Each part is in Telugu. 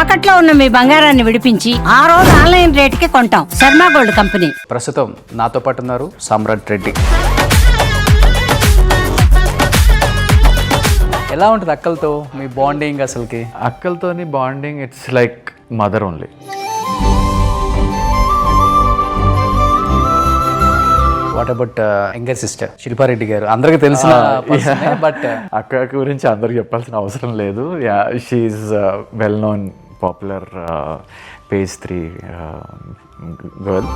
తాకట్లో ఉన్న మీ బంగారాన్ని విడిపించి ఆ రోజు ఆన్లైన్ రేటుకి కొంటాం. Sharma gold company. ప్రస్తుతం నాతో పాటు ఉన్నారు సామ్రాట్ రెడ్డి. ఎలా ఉంటుంది అక్కలతో మీ బాండింగ్? అసలుకి అక్కలతోని bonding it's like mother only. What about younger sister Shilpa Reddy గారు? అందరికి తెలిసిన బట్ అక్క గురించి అందరికి చెప్పాల్సిన అవసరం లేదు. She's well known popular page 3 girl.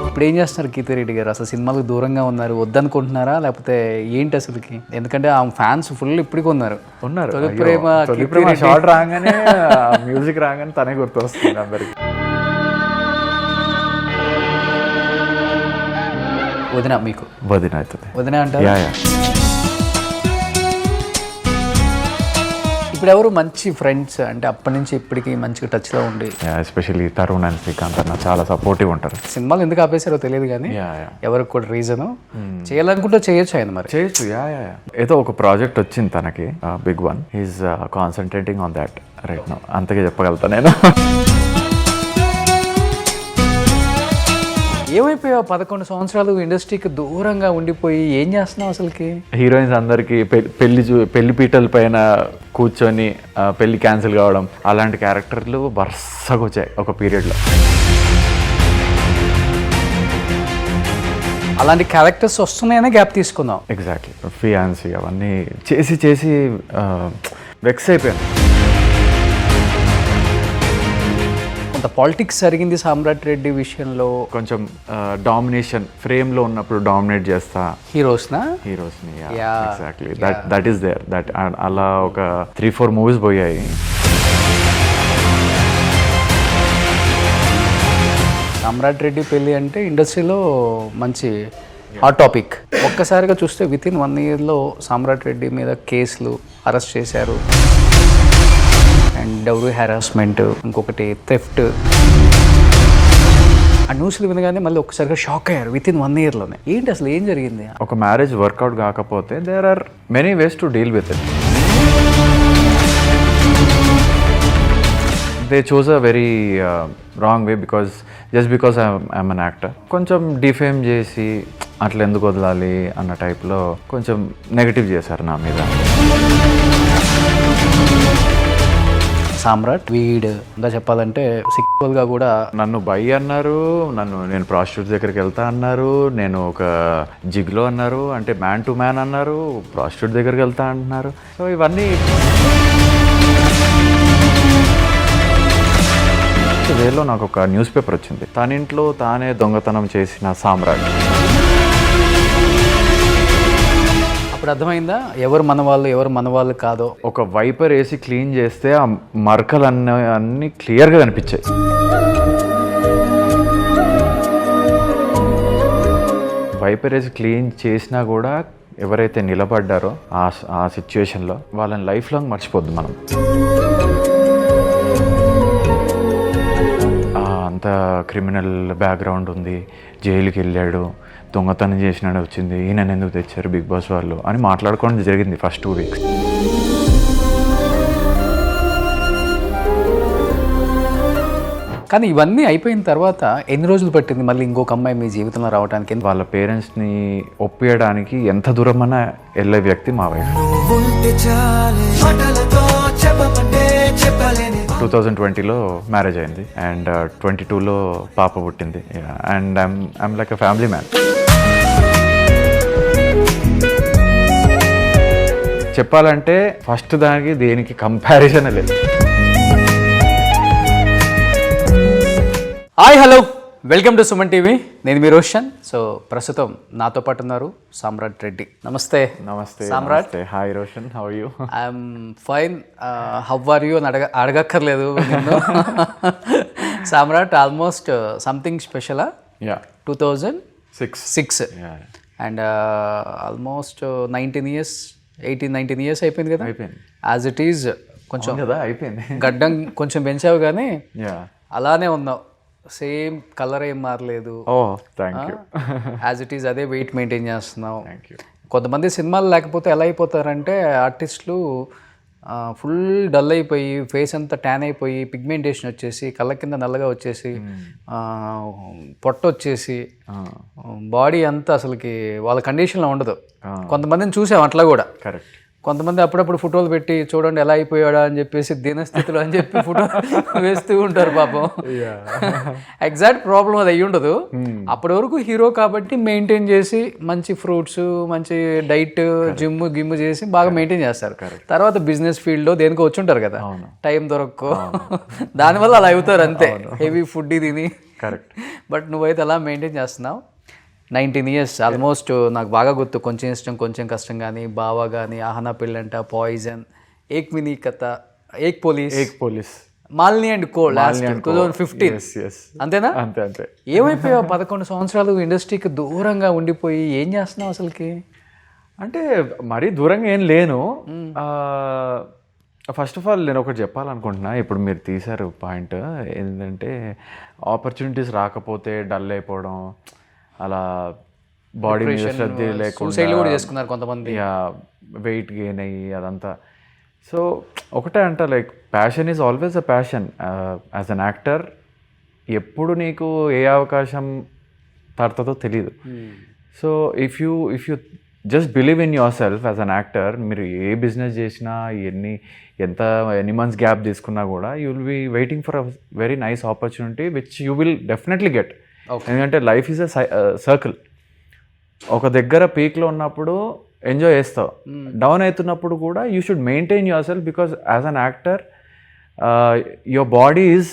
ఇప్పుడు ఏం చేస్తున్నారు కీర్తిరెడ్డి గారు? అసలు సినిమాలకు దూరంగా ఉన్నారు, వద్దనుకుంటున్నారా లేకపోతే ఏంటి అసలుకి? ఎందుకంటే ఆ ఫ్యాన్స్ ఫుల్ ఇప్పటికి ఉన్నారు. తొలి ప్రేమ షార్ట్ రాగానే మ్యూజిక్ రాగానే తనే గుర్తొస్తుంది అందరికి. వదిన మీకు? వదిన అవుతుంది. వదిన అంటారు. ఇప్పుడు ఎవరు మంచి ఫ్రెండ్స్ అంటే అప్పటి నుంచి ఇప్పటికి మంచిగా టచ్లో ఉండి? ఎస్పెషల్లీ తరుణ్ అండ్ శ్రీకాంత్ అన్న చాలా సపోర్టివ్ ఉంటారు. సినిమాలు ఎందుకు ఆపేసారో తెలియదు కానీ ఎవరికి కూడా రీజను. చేయాలనుకుంటే చేయొచ్చు ఆయన, మరి చేయొచ్చు. ఏదో ఒక ప్రాజెక్ట్ వచ్చింది తనకి, big one. He's concentrating on that right now. అంతకే చెప్పగలుగుతా నేను. ఏమైపోయావు? 11 సంవత్సరాలు ఇండస్ట్రీకి దూరంగా ఉండిపోయి ఏం చేస్తున్నావు అసలుకి? హీరోయిన్స్ అందరికి పెళ్లి పీటల పైన కూర్చొని పెళ్లి క్యాన్సిల్ కావడం అలాంటి క్యారెక్టర్లు వరుసగా వచ్చాయి ఒక పీరియడ్లో. అలాంటి క్యారెక్టర్స్ వస్తున్నాయనే గ్యాప్ తీసుకుందాం. ఎగ్జాక్ట్లీ. ఫియాన్సీ అవన్నీ చేసి వెక్స్ అయిపోయాను. కొంత పాలిటిక్స్ జరిగింది సామ్రాట్ రెడ్డి విషయంలో. కొంచెం డామినేషన్ ఫ్రేమ్లో ఉన్నప్పుడు డామినేట్ చేస్తా హీరోస్ని. Exactly that is there. That అలా ఒక 3-4 మూవీస్ పోయాయి. సామ్రాట్ రెడ్డి పెళ్ళి అంటే ఇండస్ట్రీలో మంచి హాట్ టాపిక్. ఒక్కసారిగా చూస్తే వితిన్ 1 ఇయర్లో సామ్రాట్ రెడ్డి మీద కేసులు, అరెస్ట్ చేశారు. అండ్ డౌరీ హెరాస్మెంట్, ఇంకొకటి థెఫ్ట్. ఆ న్యూస్లు వినగానే మళ్ళీ ఒక్కసారిగా షాక్ అయ్యారు వితిన్ 1 ఇయర్లోనే. ఏంటి అసలు ఏం జరిగింది? ఒక మ్యారేజ్ వర్కౌట్ కాకపోతే there are many ways to deal with it. They choose a very wrong way just because I'm an actor. కొంచెం డిఫేమ్ చేసి అట్లా ఎందుకు వదలాలి అన్న టైప్లో కొంచెం నెగటివ్ చేశారు నా మీద. సామ్రాట్ వీడ్ ఇంకా చెప్పాలంటే సిక్వల్గా కూడా నన్ను బై అన్నారు, నేను ప్రాస్టిట్యూట్ దగ్గరికి వెళ్తా అన్నారు, నేను ఒక జిగ్లో అన్నారు, అంటే మ్యాన్ టు మ్యాన్ అన్నారు, ప్రాస్టిట్యూట్ దగ్గరికి వెళ్తా అంటున్నారు. సో ఇవన్నీ వేలో నాకు ఒక న్యూస్ పేపర్ వచ్చింది, తన ఇంట్లో తానే దొంగతనం చేసిన సామ్రాట్. అప్పుడు అర్థమైందా ఎవరు మన వాళ్ళు ఎవరు మన వాళ్ళు కాదో? ఒక వైపర్ వేసి క్లీన్ చేస్తే ఆ మరకలు అన్నీ క్లియర్గా కనిపించాయి. వైపర్ వేసి క్లీన్ చేసినా కూడా ఎవరైతే నిలబడ్డారో ఆ సిచ్యువేషన్లో వాళ్ళని లైఫ్ లాంగ్ మర్చిపోద్దు మనం. అంత క్రిమినల్ బ్యాక్గ్రౌండ్ ఉంది, జైలుకి వెళ్ళాడు, దొంగతనం చేసినాడు వచ్చింది, ఈయన ఎందుకు తెచ్చారు బిగ్ బాస్ వాళ్ళు అని మాట్లాడుకోవడం జరిగింది ఫస్ట్ 2 వీక్స్. కానీ ఇవన్నీ అయిపోయిన తర్వాత ఎన్ని రోజులు పట్టింది మళ్ళీ ఇంకొక అమ్మాయి మీ జీవితంలో రావడానికి? వాళ్ళ పేరెంట్స్ని ఒప్పియడానికి ఎంత దూరమైనా వెళ్ళే వ్యక్తి మా వైఫ్. 2020లో మ్యారేజ్ అయింది అండ్ 22లో పాప పుట్టింది. And I'm like a family man. చెప్పాలంటే ఫస్ట్ దానికి దేనికి కంపారిజన్ లేదు. Hi hello, welcome to Suman TV. నేను మీ రోషన్. సో ప్రస్తుతం నాతో పాటు ఉన్నారు సామ్రాట్ రెడ్డి. నమస్తే. నమస్తే Samrat. Hi Roshan, how are you? I'm fine. How are you అని అడగక్కర్లేదు. సామ్రాట్ ఆల్మోస్ట్ సంథింగ్ స్పెషలా? 2006 అండ్ ఆల్మోస్ట్ 18-19 ఇయర్స్ అయిపోయింది కదా? అయిపోయింది. యాజ్ ఇట్ ఈజ్ కొంచెం కదా అయిపోయింది. గడ్డం కొంచెం పెంచావు కానీ అలానే ఉన్నావు. సేమ్ కలర్ ఏం మారలేదు. Thank you. As it is అదే వెయిట్ మెయింటైన్ చేస్తున్నావు. కొంతమంది సినిమాలు లేకపోతే ఎలా అయిపోతారంటే ఆర్టిస్టులు ఫుల్ డల్ అయిపోయి ఫేస్ అంతా ట్యాన్ అయిపోయి పిగ్మెంటేషన్ వచ్చేసి కళ్ళ కింద నల్లగా వచ్చేసి పొట్ట వచ్చేసి బాడీ అంతా అసలుకి వాళ్ళ కండిషన్లో ఉండదు. కొంతమందిని చూసాం అట్లా కూడా. కరెక్ట్. కొంతమంది అప్పుడప్పుడు ఫోటోలు పెట్టి చూడండి ఎలా అయిపోయాడా అని చెప్పేసి దీనస్థితిలో అని చెప్పి ఫోటో వేస్తూ ఉంటారు పాపం. ఎగ్జాక్ట్ ప్రాబ్లం అది అయ్యి ఉండదు. అప్పటి వరకు హీరో కాబట్టి మెయింటైన్ చేసి మంచి ఫ్రూట్స్ మంచి డైట్ జిమ్ చేసి బాగా మెయింటైన్ చేస్తారు. తర్వాత బిజినెస్ ఫీల్డ్లో దేనికో వచ్చి ఉంటారు కదా, టైం దొరక్కో దానివల్ల అలా అవుతారు అంతే, హెవీ ఫుడ్ తిని. కరెక్ట్. బట్ నువ్వైతే అలా మెయింటైన్ చేస్తున్నావు. 19 years ఆల్మోస్ట్. నాకు బాగా గుర్తు కొంచెం ఇష్టం కొంచెం కష్టం కానీ, బావా కానీ, ఆహనా పెళ్ళంట, poison, Ek mini Katha, Ek police, Malini and co last 2015. అంతేనా? అంతే. ఏమైపోయావు 11 సంవత్సరాలు ఇండస్ట్రీకి దూరంగా ఉండిపోయి ఏం చేస్తున్నావు అసలుకి? అంటే మరీ దూరంగా ఏం లేను. ఫస్ట్ ఆఫ్ ఆల్ నేను ఒకటి చెప్పాలనుకుంటున్నా. ఇప్పుడు మీరు తీశారు పాయింట్ ఏంటంటే ఆపర్చునిటీస్ రాకపోతే డల్ అయిపోవడం, అలా బాడీ మీద శ్రద్ధ లేకుండా చేసుకున్నారు కొంతమంది, వెయిట్ గెయిన్ అయ్యి అదంతా. సో ఒకటే అంట, like passion is always a passion. As an actor ఎప్పుడు నీకు ఏ అవకాశం తడుతుందో తెలీదు. So if you just believe in yourself as an actor, మీరు ఏ బిజినెస్ చేసినా ఎన్ని మంత్స్ గ్యాప్ తీసుకున్నా కూడా you will be waiting for a very nice opportunity which you will definitely get. ఎందుకంటే లైఫ్ ఈజ్ అ సర్కిల్. ఒక దగ్గర పీక్లో ఉన్నప్పుడు ఎంజాయ్ చేస్తావు, డౌన్ అవుతున్నప్పుడు కూడా you should maintain your self, because as an actor your body is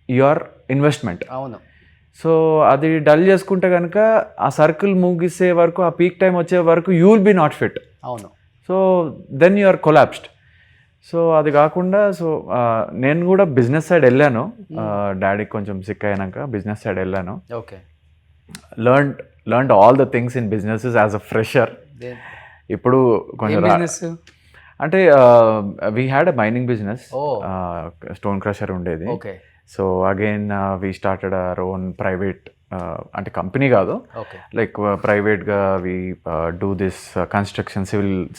your investment. అవును. సో అది డల్ చేసుకుంటే కనుక ఆ సర్కిల్ ముగిసే వరకు, ఆ పీక్ టైం వచ్చే వరకు you will be not fit. అవును. So then you are collapsed. So అది కాకుండా నేను కూడా బిజినెస్ సైడ్ వెళ్ళాను. డాడీకి కొంచెం సిక్ అయినాక బిజినెస్ సైడ్ వెళ్ళాను. Okay. Learned all the things in businesses as a fresher. ఇప్పుడు కొంచెం అంటే we had a mining business, stone crusher ఉండేది. So again we started our own private, అంటే కంపెనీ కాదు, లైక్ ప్రైవేట్గా we do this construction,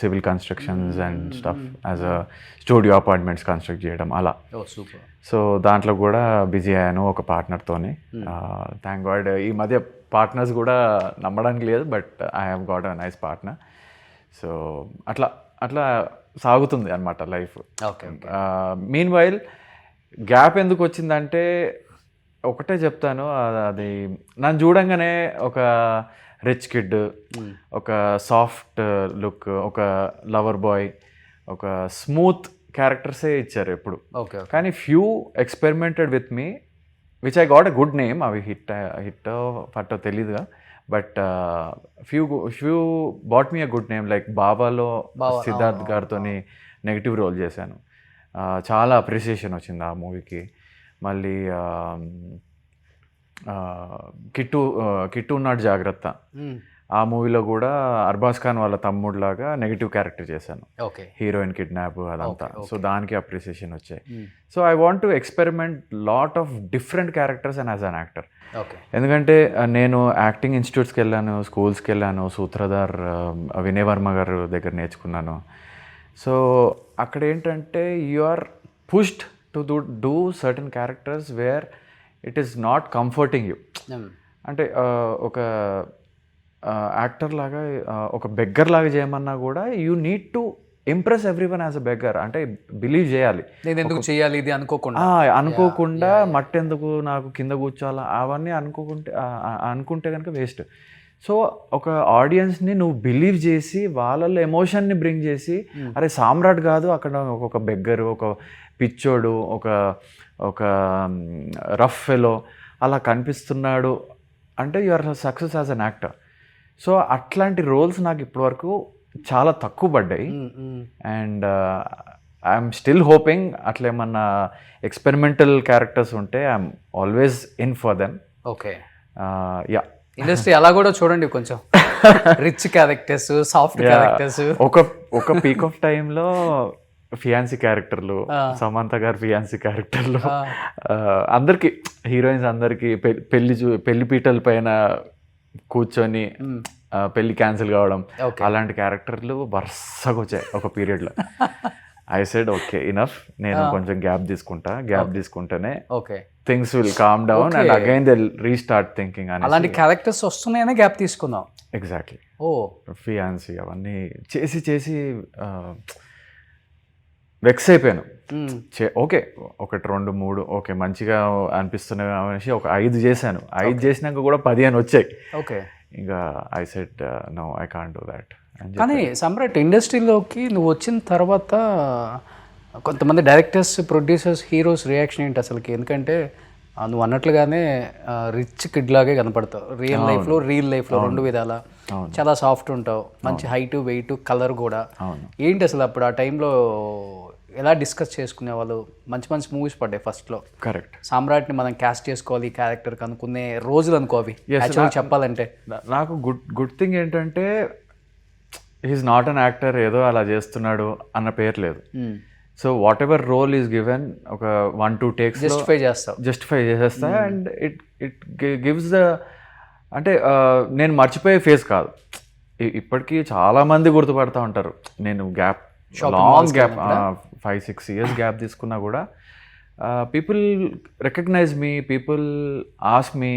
civil constructions and stuff, as a studio apartments construct చేయడం అలా. సో దాంట్లో కూడా బిజీ అయ్యాను ఒక పార్ట్నర్తోని. థ్యాంక్ గాడ్ ఈ మధ్య పార్ట్నర్స్ కూడా నమ్మడానికి లేదు, but I have got a nice partner. So అట్లా సాగుతుంది అనమాట లైఫ్. మీన్ వైల్ గ్యాప్ ఎందుకు వచ్చిందంటే ఒకటే చెప్తాను, అది నన్ను చూడంగానే ఒక రిచ్ కిడ్, ఒక సాఫ్ట్ లుక్, ఒక లవర్ బాయ్, ఒక స్మూత్ క్యారెక్టర్సే ఇచ్చారు ఎప్పుడు. కానీ few experimented with me which I got a good name. అవి హిట్ ఫట్టో తెలీదుగా, but few bought me a good name. Like బాబాలో సిద్ధార్థ్ గారితో నెగిటివ్ రోల్ చేశాను, చాలా అప్రిసియేషన్ వచ్చింది ఆ మూవీకి. మళ్ళీ కిట్టు ఉన్నాడు జాగ్రత్త, ఆ మూవీలో కూడా అర్బాజ్ ఖాన్ వాళ్ళ తమ్ముడులాగా నెగిటివ్ క్యారెక్టర్ చేశాను, హీరోయిన్ కిడ్నాప్ అదంతా. సో దానికి అప్రిసియేషన్ వచ్చాయి. So I want to experiment lot of different characters and as an actor. ఎందుకంటే నేను యాక్టింగ్ ఇన్స్టిట్యూట్స్కి వెళ్ళాను, స్కూల్స్కి వెళ్ళాను, సూత్రధార్ వినయ్ వర్మ గారు దగ్గర నేర్చుకున్నాను. సో అక్కడ ఏంటంటే you are pushed to do certain characters where it is not comforting you. అంటే ఒక యాక్టర్ లాగా, ఒక బెగ్గర్ లాగా చేయమన్నా కూడా you need to impress everyone as a beggar. అంటే బిలీవ్ చేయాలి, నేను ఎందుకు చేయాలి ఇది అనుకోకుండా మట్టెందుకు నాకు కింద కూర్చోాలా అవన్నీ అనుకుంటే కనుక వేస్ట్. సో ఒక ఆడియన్స్ని నువ్వు బిలీవ్ చేసి వాళ్ళల్లో ఎమోషన్ని బ్రింగ్ చేసి, అరే సామ్రాట్ కాదు అక్కడ ఒక బెగ్గరు, ఒక పిచ్చోడు, ఒక రఫ్ ఫెలో అలా కనిపిస్తున్నాడు అంటే you are success as an actor. So అట్లాంటి రోల్స్ నాకు ఇప్పటివరకు చాలా తక్కువ పడ్డాయి. అండ్ ఐఎమ్ స్టిల్ హోపింగ్ అట్లా ఏమన్నా ఎక్స్పెరిమెంటల్ క్యారెక్టర్స్ ఉంటే I'm always in for them. Yeah, industry అలా కూడా చూడండి, కొంచెం రిచ్ క్యారెక్టర్స్, సాఫ్ట్ క్యారెక్టర్స్. ఒక పీక్ ఆఫ్ టైంలో ఫియాన్సీ క్యారెక్టర్లు, సమంత గారు ఫియాన్సీ క్యారెక్టర్లు, అందరికి హీరోయిన్స్ అందరికి పెళ్లి పీటల పైన కూర్చొని పెళ్లి క్యాన్సిల్ కావడం, అలాంటి క్యారెక్టర్లు వరుసగా వచ్చాయి ఒక పీరియడ్లో. ఐ సెడ్ ఓకే ఇనఫ్, నేను కొంచెం గ్యాప్ తీసుకుంటేనే okay things will calm down and again they restart thinking అని. అలాంటి క్యారెక్టర్స్ వస్తున్నాయనే గ్యాప్ తీసుకుందాం. ఎగ్జాక్ట్లీ. ఓ ఫియాన్సీ అవన్నీ చేసి వెక్స్ అయిపోయాను. ఓకే 1 2 3 ఓకే మంచిగా అనిపిస్తున్నాయి అనేసి ఒక 5 చేశాను. 5 చేసినాక కూడా 15 వచ్చాయి. ఓకే ఇంకా I said no I can't do that. కానీ సమ్రాట్ ఇండస్ట్రీలోకి నువ్వు వచ్చిన తర్వాత కొంతమంది డైరెక్టర్స్, ప్రొడ్యూసర్స్, హీరోస్ రియాక్షన్ ఏంటి అసలుకి? ఎందుకంటే నువ్వు అన్నట్లుగానే రిచ్ కిడ్ లాగే కనపడతావు రియల్ లైఫ్లో 2 విధాల. చాలా సాఫ్ట్ ఉంటావు, మంచి హైట్, వెయిట్, కలర్ కూడా. ఏంటి అసలు అప్పుడు ఆ టైంలో ఎలా డిస్కస్ చేసుకునే వాళ్ళు? మంచి మంచి మూవీస్ పడ్డాయి ఫస్ట్లో. కరెక్ట్. సామ్రాట్ని మనం క్యాస్ట్ చేసుకోవాలి ఈ క్యారెక్టర్ అనుకునే రోజులు అనుకో అవి యాక్చువల్గా చెప్పాలంటే. నాకు గుడ్ థింగ్ ఏంటంటే హీఈస్ నాట్ అన్ యాక్టర్, ఏదో అలా చేస్తున్నాడు అన్న పేరు లేదు. So whatever role is given ఒక 1-2 టేక్స్ జస్టిఫై చేసేస్తా. అండ్ ఇట్ గివ్స్ ద, అంటే నేను మర్చిపోయే ఫేస్ కాదు. ఇప్పటికీ చాలా మంది గుర్తుపడతా ఉంటారు. నేను లాంగ్ గ్యాప్ 5-6 years గ్యాప్ తీసుకున్నా కూడా పీపుల్ రికగ్నైజ్ మీ, పీపుల్ ఆస్క్ మీ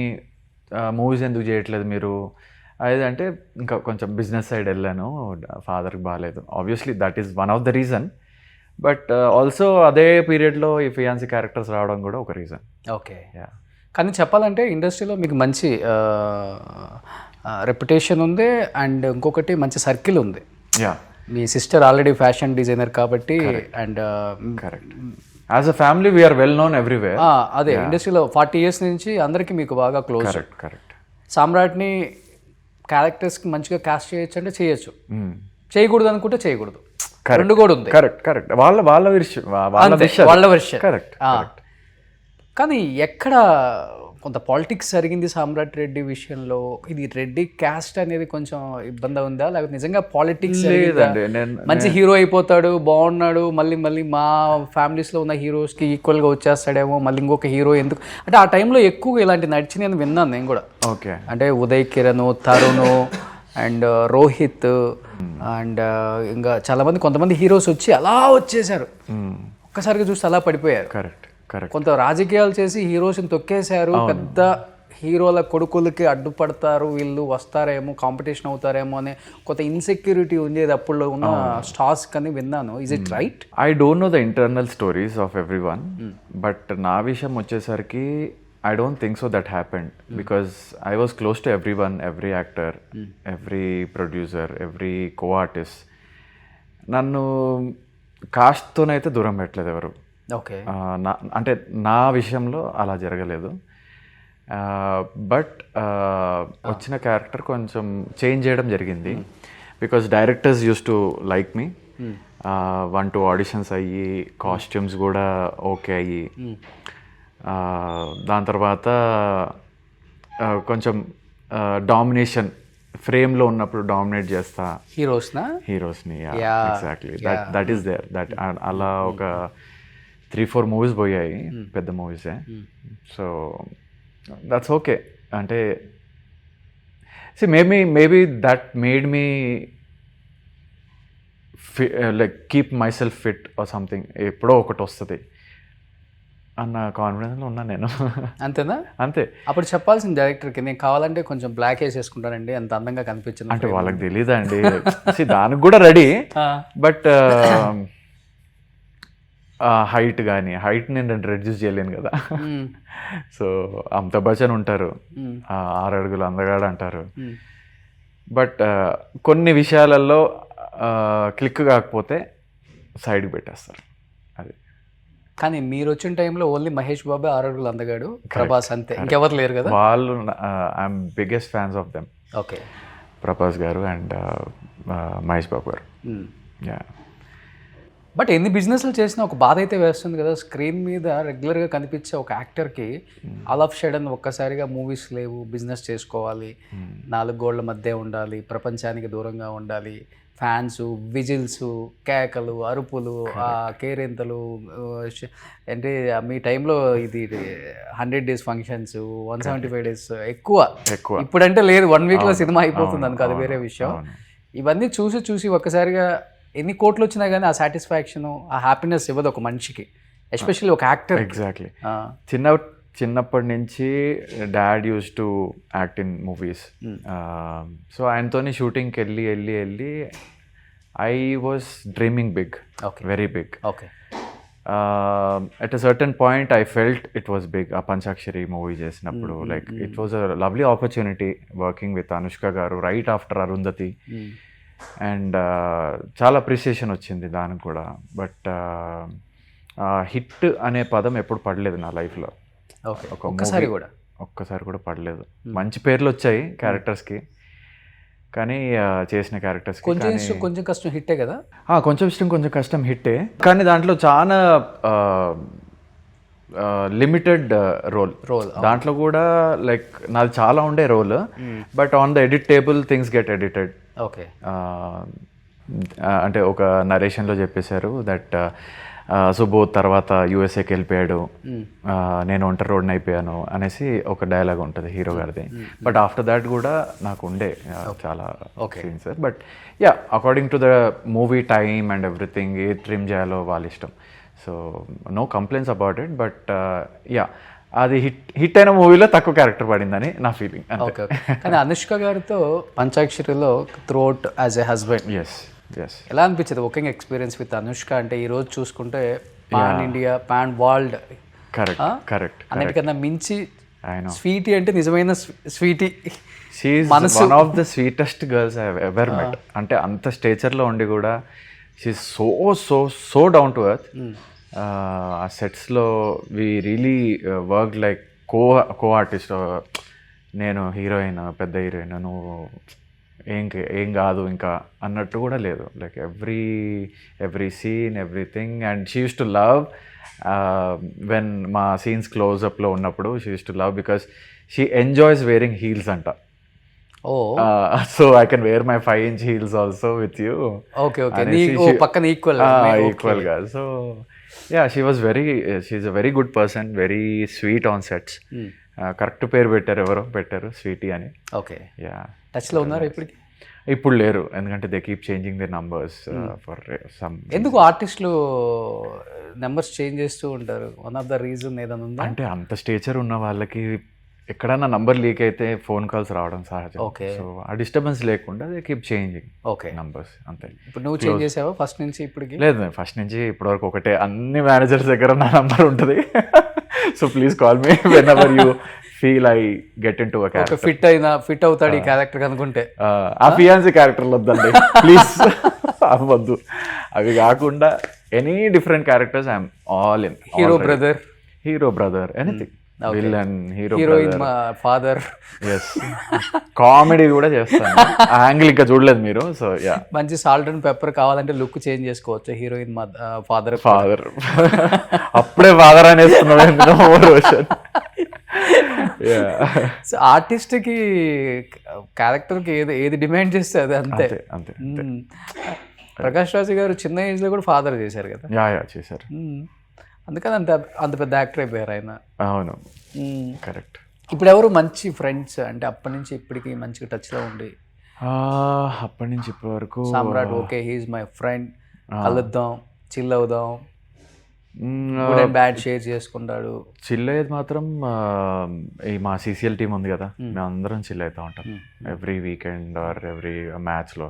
మూవీస్ ఎందుకు చేయట్లేదు మీరు. అదేంటే ఇంకా కొంచెం బిజినెస్ సైడ్ వెళ్ళాను, ఫాదర్కి బాగాలేదు. Obviously that is one of the reason. But also అదే పీరియడ్లో ఈ ఫియాన్సీ క్యారెక్టర్స్ రావడం కూడా ఒక రీజన్. ఓకే. కానీ చెప్పాలంటే ఇండస్ట్రీలో మీకు మంచి రెప్యుటేషన్ ఉంది అండ్ ఇంకొకటి మంచి సర్కిల్ ఉంది. మీ సిస్టర్ ఆల్రెడీ ఫ్యాషన్ డిజైనర్ కాబట్టి. And correct. As a family we're well known everywhere. అదే ఇండస్ట్రీలో 40 years నుంచి అందరికీ మీకు బాగా క్లోజ్. కరెక్ట్. సామ్రాట్ని క్యారెక్టర్స్కి మంచిగా కాస్ట్ చేయొచ్చు అంటే చేయొచ్చు, చేయకూడదు అనుకుంటే చేయకూడదు, రెండు కూడా ఉంది. కరెక్ట్. వాళ్ళ విషయం. కరెక్ట్. కానీ ఎక్కడ కొంత పాలిటిక్స్ జరిగింది సామ్రాట్ రెడ్డి విషయంలో. ఇది రెడ్డి క్యాస్ట్ అనేది కొంచెం ఇబ్బంది ఉందా, లేకపోతే నిజంగా పాలిటిక్స్? మంచి హీరో అయిపోతాడు, బాగున్నాడు, మళ్ళీ మా ఫ్యామిలీస్లో ఉన్న హీరోస్కి ఈక్వల్గా వచ్చేస్తాడేమో, మళ్ళీ ఇంకొక హీరో ఎందుకు అంటే ఆ టైంలో ఎక్కువ ఇలాంటి నడిచి నేను విన్నాను నేను కూడా. ఓకే. అంటే ఉదయ్ కిరణ్, తరుణ్ అండ్ రోహిత్ అండ్ ఇంకా చాలామంది కొంతమంది హీరోస్ వచ్చి అలా వచ్చేసారు, ఒక్కసారిగా చూస్తే అలా పడిపోయారు. కరెక్ట్. కొంత రాజకీయాలు చేసి హీరోస్ని తొక్కేశారు. పెద్ద హీరోల కొడుకులకి అడ్డుపడతారు, వీళ్ళు వస్తారేమో, కాంపిటీషన్ అవుతారేమో అనే కొంత ఇన్సెక్యూరిటీ ఉండేది అప్పుడు ఉన్న స్టార్స్ కని విన్నాను. Is it right? I don't know the internal stories of every one, but నా విషయం వచ్చేసరికి I don't think so that happened, because I was close to everyone, every actor, every producer, every co-artist. నన్ను కాస్ట్తోనైతే దూరం పెట్టలేదు ఎవరు. ఓకే. అంటే నా విషయంలో అలా జరగలేదు. బట్ వచ్చిన క్యారెక్టర్ కొంచెం చేంజ్ చేయడం జరిగింది, because directors use to like me. 1-2 auditions అయ్యి, కాస్ట్యూమ్స్ కూడా ఓకే అయ్యి, దాని తర్వాత కొంచెం డామినేషన్, ఫ్రేమ్లో ఉన్నప్పుడు డామినేట్ చేస్తా హీరోస్ని. Exactly that is there. That అలా ఒక 3-4 మూవీస్ పోయాయి, పెద్ద మూవీసే. So that's okay. అంటే maybe that made me like keep myself fit or something. ఎప్పుడో ఒకటి వస్తుంది అన్న కాన్ఫిడెన్స్లో ఉన్నాను నేను. అంతేనా? అంతే. అప్పుడు చెప్పాల్సిన డైరెక్టర్కి, నేను కావాలంటే కొంచెం బ్లాక్ వేసేసుకుంటానండి, అంత అందంగా కనిపించింది అంటే. వాళ్ళకి తెలీదండి, దానికి కూడా రెడీ. బట్ హైట్ కానీ, హైట్ నేను రెడ్యూస్ చేయలేను కదా. సో అమితాబ్ బచ్చన్ ఉంటారు, 6 అడుగులు అందగాడు అంటారు. బట్ కొన్ని విషయాలలో క్లిక్ కాకపోతే సైడ్కి పెట్టేస్తారు. అది. కానీ మీరు వచ్చిన టైంలో ఓన్లీ మహేష్ బాబే 6 అడుగులు అందగాడు, ప్రభాస్ అంతే, ఇంకెవరు లేరు కదా. వాళ్ళు I'm biggest fans of them. Okay. Prabhas గారు అండ్ మహేష్ బాబు గారు. యా. బట్ ఎన్ని బిజినెస్లు చేసినా ఒక బాధ అయితే వేస్తుంది కదా. స్క్రీన్ మీద రెగ్యులర్గా కనిపించే ఒక యాక్టర్కి ఆల్ ఆఫ్ షడన్ ఒక్కసారిగా మూవీస్ లేవు, బిజినెస్ చేసుకోవాలి, 4 గోళ్ల మధ్య ఉండాలి, ప్రపంచానికి దూరంగా ఉండాలి, ఫ్యాన్స్, విజిల్స్, కేకలు, అరుపులు, కేరింతలు. అంటే మీ టైంలో ఇది 100 days ఫంక్షన్స్, 175 days ఎక్కువ. ఇప్పుడంటే లేదు, 1 weekలో సినిమా అయిపోతుంది అనుకో, అది వేరే విషయం. ఇవన్నీ చూసి ఒక్కసారిగా ఎన్ని కోట్లు వచ్చినా కానీ ఆ సాటిస్ఫాక్షన్, ఆ హ్యాపీనెస్ ఇవ్వదు ఒక మనిషికి, ఎస్పెషల్లీ ఒక యాక్టర్. ఎగ్జాక్ట్లీ. చిన్నప్పటి నుంచి dad use to act in movies. So ఆయనతోని షూటింగ్కి వెళ్ళి I was dreaming big, very big. Okay. At a certain point I felt it was big. ఆ పంచాక్షరి మూవీ చేసినప్పుడు like it was a lovely opportunity working with Anushka గారు రైట్ ఆఫ్టర్ అరుంధతి. అండ్ చాలా అప్రిసియేషన్ వచ్చింది దానికి కూడా. బట్ హిట్ అనే పదం ఎప్పుడు పడలేదు నా లైఫ్లో. ఒక్కసారి కూడా పడలేదు. మంచి పేర్లు వచ్చాయి క్యారెక్టర్స్కి, కానీ చేసిన క్యారెక్టర్స్ కొంచెం కష్టం హిట్టే కదా. కొంచెం కష్టం హిట్టే, కానీ దాంట్లో చాలా లిమిటెడ్ రోల్. దాంట్లో కూడా లైక్ నాది చాలా ఉండే role, but on the edit table things get edited. Okay. అంటే ఒక నరేషన్లో చెప్పేశారు దట్ సుబోధ్ తర్వాత యూఎస్ఏకి వెళ్ళిపోయాడు, నేను ఒంటరి రోడ్ని అయిపోయాను అనేసి ఒక డైలాగ్ ఉంటుంది హీరో గారిది. బట్ ఆఫ్టర్ దాట్ కూడా నాకు ఉండే చాలా scenes. But yeah, according to the movie time and everything, ఏ ట్రిమ్ చేయాలో వాళ్ళ ఇష్టం. So no complaints about it. But yeah, అది హిట్ అయిన మూవీలో తక్కువ క్యారెక్టర్ పడిందని నా ఫీలింగ్. ఓకే. కానీ అనుష్క గారితో పంచాక్షరిలో త్రూఅవుట్ యాజ్ ఎ హస్బెండ్, ఎలా అనిపించేది వర్కింగ్ ఎక్స్పీరియన్స్ విత్ అనుష్క? అంటే ఈ రోజు చూసుకుంటే pan India, pan world, correct అన్నిటికన్నా మించి స్వీటీ అంటే నిజమైన Sweety. She is one of the sweetest girls I have ever met. అంటే అంత స్టేచర్లో ఉండి కూడా she is so down to earth. ఆ సెట్స్లో we really work like co artist. నేను హీరోయిన్, పెద్ద హీరోయిన్, నువ్వు ఏం కాదు ఇంకా అన్నట్టు కూడా లేదు. Like every scene, everything. And she use to love when మా సీన్స్ క్లోజ్అప్లో ఉన్నప్పుడు she use to love because she enjoys wearing heels అంట. So I can wear my 5-inch heels also with you. ఈక్వల్గా. So yeah, she's a very good person, very sweet on sets. Correct పేరు పెట్టారు స్వీటీ అని. ఓకే. యా. టచ్లో ఉన్నారు ఇప్పటికి? ఇప్పుడు లేరు, ఎందుకంటే they keep changing the numbers for some. ఎందుకు ఆర్టిస్టులు నెంబర్స్ చేంజ్ చేస్తూ ఉంటారు? వన్ ఆఫ్ ద రీజన్ ఏదైనా ఉందా? అంటే అంత స్టేచర్ ఉన్న వాళ్ళకి ఎక్కడన్నా నంబర్ లీక్ అయితే ఫోన్ కాల్స్ రావడం సహజం. ఓకే. సో ఆ డిస్టర్బెన్స్ లేకుండా దే కీప్ చేంజింగ్ నంబర్స్, అంతే. ఇప్పుడు నువ్వు చేంజ్ చేసావా ఫస్ట్ నుంచి ఇప్పటికి? లేదు, ఫస్ట్ నుంచి ఇప్పటివరకు ఒకటే. అన్ని మేనేజర్స్ దగ్గర నా నంబర్ ఉంటుంది. So please call me when ever you feel I get in to a character. Fit అవుతాడు ఈ క్యారెక్టర్ అనుకుంటే. ఆ ఫియాన్సీ క్యారెక్టర్లు వద్దండి ప్లీజ్, అవ్వద్దు. అవి కాకుండా any different characters I'm all in. Hero brother anything, villain, heroine, father. Yes, comedy కూడా చేస్తాను. ఆ యాంగిల్ ఇంకా చూడలేదు మీరు. సో యా, మంచి సాల్ట్ అండ్ పెప్పర్ కావాలంటే లుక్ చేంజ్ చేసుకోవచ్చు. హీరోయిన్ ఫాదర్ అప్పుడే ఫాదర్ అనేస్తున్నాను. ఆర్టిస్ట్కి క్యారెక్టర్కి ఏది డిమాండ్ చేస్తే అది అంతే. ప్రకాష్ రాజ్ గారు చిన్న ఏజ్లో కూడా ఫాదర్ చేశారు కదా. యా చేశారు. అందుకని అంత పెద్ద యాక్టర్ అయిపోయారు ఆయన. అవును, కరెక్ట్. ఇప్పుడు ఎవరు మంచి ఫ్రెండ్స్ అంటే అప్పటి నుంచి ఇప్పటికి మంచిగా టచ్లో ఉండి? అప్పటి నుంచి ఇప్పటి వరకు సామ్రాట్ ఓకే, హీఈస్ మై ఫ్రెండ్, కలుద్దాం, చిల్ అవుదాం, బ్యాడ్ షేర్ చేసుకుంటాడు. చిల్ అయ్యేది మాత్రం ఈ మా సిసిఎల్ టీం ఉంది కదా, మేము అందరం చిల్ అవుతూ ఉంటాం. ఎవ్రీ వీకెండ్ ఆర్ ఎవ్రీ మ్యాచ్లో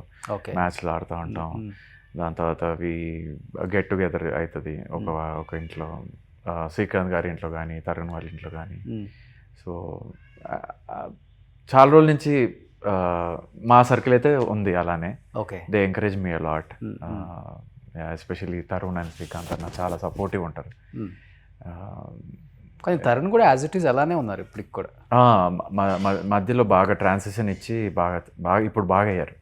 ఆడుతూ ఉంటాం. దాని తర్వాత అవి గెట్ టుగెదర్ అవుతుంది ఒక ఇంట్లో, శ్రీకాంత్ గారి ఇంట్లో కానీ, తరుణ్ వాళ్ళ ఇంట్లో కానీ. సో చాలా రోజుల నుంచి మా సర్కిల్ అయితే ఉంది అలానే. Okay. They encourage me a lot, especially Tarun and Srikanth అన్న చాలా సపోర్టివ్ ఉంటారు. కానీ తరుణ్ కూడా యాజ్ ఇట్ ఈస్ అలానే ఉన్నారు ఇప్పటికి కూడా. మధ్యలో బాగా ట్రాన్సిషన్ ఇచ్చి బాగా ఇప్పుడు బాగా అయ్యారు.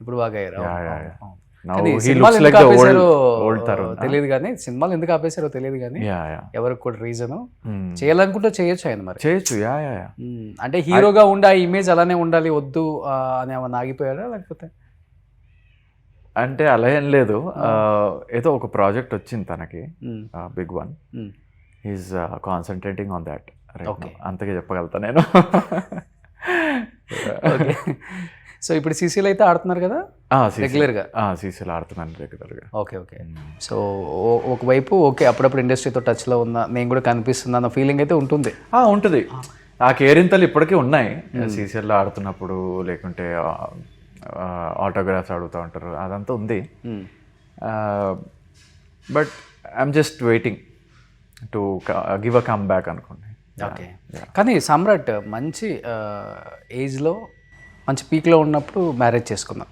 తెలియదు కానీ సినిమాలు ఎందుకు ఆపేశారో తెలియదు కానీ ఎవరికి కూడా రీజన్. చేయాలనుకుంటే చేయొచ్చు ఆయన, మరి చేయొచ్చు. అంటే హీరోగా ఉండి ఆ ఇమేజ్ అలానే ఉండాలి వద్దు అని ఏమన్నా ఆగిపోయారా లేకపోతే? అంటే అలా ఏం లేదు, ఏదో ఒక ప్రాజెక్ట్ వచ్చింది తనకి, big one. He's concentrating on that. అంతగా చెప్పగలుగుతా నేను. సో ఇప్పుడు సీసీలో అయితే ఆడుతున్నారు కదా రెగ్యులర్గా? సీసీలో ఆడుతున్నాను రెగ్యులర్గా. ఓకే. సో ఒకవైపు ఓకే అప్పుడప్పుడు ఇండస్ట్రీతో టచ్లో ఉన్నా, నేను కూడా కనిపిస్తున్నా అన్న ఫీలింగ్ అయితే ఉంటుంది. ఉంటుంది. ఆ కేరింతలు ఇప్పటికీ ఉన్నాయి. సీసీఎల్లో ఆడుతున్నప్పుడు లేకుంటే ఆటోగ్రాఫ్స్ అడుగుతూ ఉంటారు, అదంతా ఉంది. But I'm just waiting to give a come back అనుకోండి. ఓకే. కానీ సమ్రాట్ మంచి ఏజ్లో మంచి పీక్లో ఉన్నప్పుడు మ్యారేజ్ చేసుకున్నాం.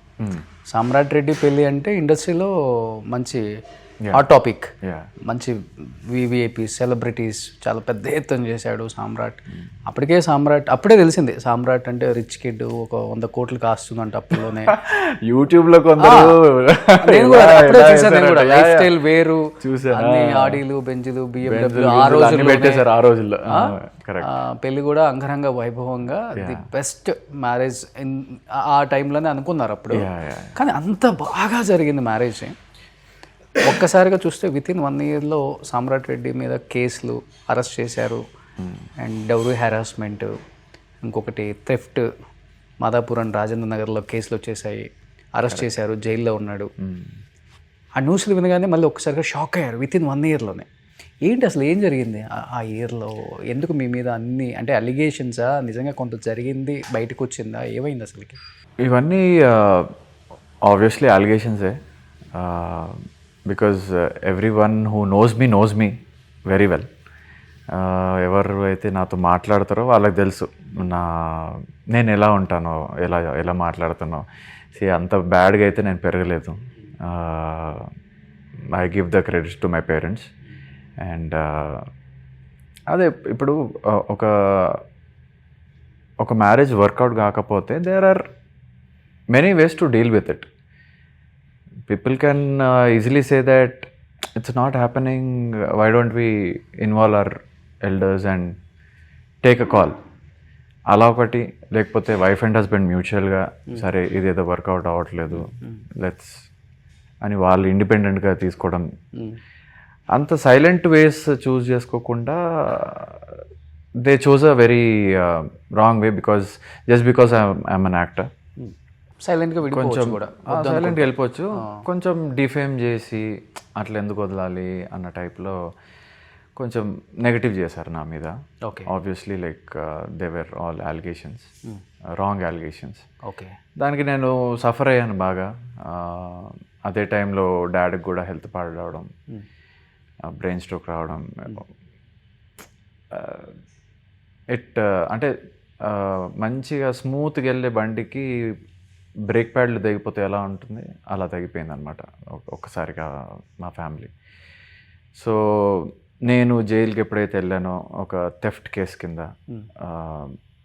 సమ్రాట్ రెడ్డి పెళ్ళి అంటే ఇండస్ట్రీలో మంచి హాట్ టాపిక్. మంచి వివిఐపీ సెలబ్రిటీస్ చాలా పెద్ద ఎత్తున చేశాడు సామ్రాట్. అప్పటికే సామ్రాట్ అప్పుడే తెలిసింది సామ్రాట్ అంటే రిచ్ కిడ్, ఒక 100 కోట్లు కాస్తుందంట అప్పులోనే. యూట్యూబ్లో కొందరు నేను కూడా అప్పుడే చూసాను. నేను కూడా లైఫ్ స్టైల్ వేరు, అన్ని ఆడీలు బెంజులు BMW ఆ రోజుల్లో. పెళ్లి కూడా అంగరంగ వైభవంగా ది బెస్ట్ మ్యారేజ్ ఆ టైంలోనే అనుకున్నారు అప్పుడు. కానీ అంత బాగా జరిగింది మ్యారేజ్. ఒక్కసారిగా చూస్తే వితిన్ 1 ఇయర్లో సామ్రాట్ రెడ్డి మీద కేసులు, అరెస్ట్ చేశారు. అండ్ డౌరీ హెరాస్మెంట్, ఇంకొకటి థెఫ్ట్, మాదాపురం రాజేంద్ర నగర్లో కేసులు వచ్చేసాయి, అరెస్ట్ చేశారు, జైల్లో ఉన్నాడు. ఆ న్యూస్లు వినగానే మళ్ళీ ఒక్కసారిగా షాక్ అయ్యారు వితిన్ 1 ఇయర్లోనే. ఏంటి అసలు ఏం జరిగింది ఆ ఇయర్లో? ఎందుకు మీ మీద అన్ని అంటే అలిగేషన్సా, నిజంగా కొంత జరిగింది బయటకు వచ్చిందా, ఏమైంది అసలుకి? ఇవన్నీ ఆబ్వియస్లీ అలిగేషన్సే. Because everyone who knows me very well. ఎవరు అయితే నాతో మాట్లాడతారో వాళ్ళకి తెలుసు నేను ఎలా ఉంటానో, ఎలా మాట్లాడుతానో. అంత బ్యాడ్గా అయితే నేను పెరగలేదు. I give the credits to my parents. And అదే ఇప్పుడు ఒక మ్యారేజ్ వర్కౌట్ కాకపోతే there are many ways to deal with it. People can easily say that it's not happening, why don't we involve our elders and take a call. అలా ఒకటి, లేకపోతే వైఫ్ అండ్ హస్బెండ్ మ్యూచువల్గా సరే ఇదేదో వర్కౌట్ అవ్వట్లేదు లెట్స్ అని వాళ్ళు ఇండిపెండెంట్గా తీసుకోవడం. అంత సైలెంట్ వేస్ చూస్ చేసుకోకుండా they choose a very wrong way just because I'm an actor. సైలెంట్గా కొంచెం సైలెంట్గా వెళ్ళిపోవచ్చు. కొంచెం డిఫేమ్ చేసి అట్లా ఎందుకు వదలాలి అన్న టైప్లో కొంచెం నెగటివ్ చేశారు నా మీద. Obviously like they were all allegations, wrong allegations. Okay. దానికి నేను సఫర్ అయ్యాను బాగా. అదే టైంలో డాడీకి కూడా హెల్త్ పాడవడం, బ్రెయిన్ స్ట్రోక్ రావడం. అంటే మంచిగా స్మూత్గా వెళ్ళే బండికి బ్రేక్ ప్యాడ్లు తెగిపోతే ఎలా ఉంటుంది అలా తెగిపోయింది అనమాట ఒక్కసారిగా మా ఫ్యామిలీ. సో నేను జైలుకి ఎప్పుడైతే వెళ్ళానో ఒక థెఫ్ట్ కేసు కింద,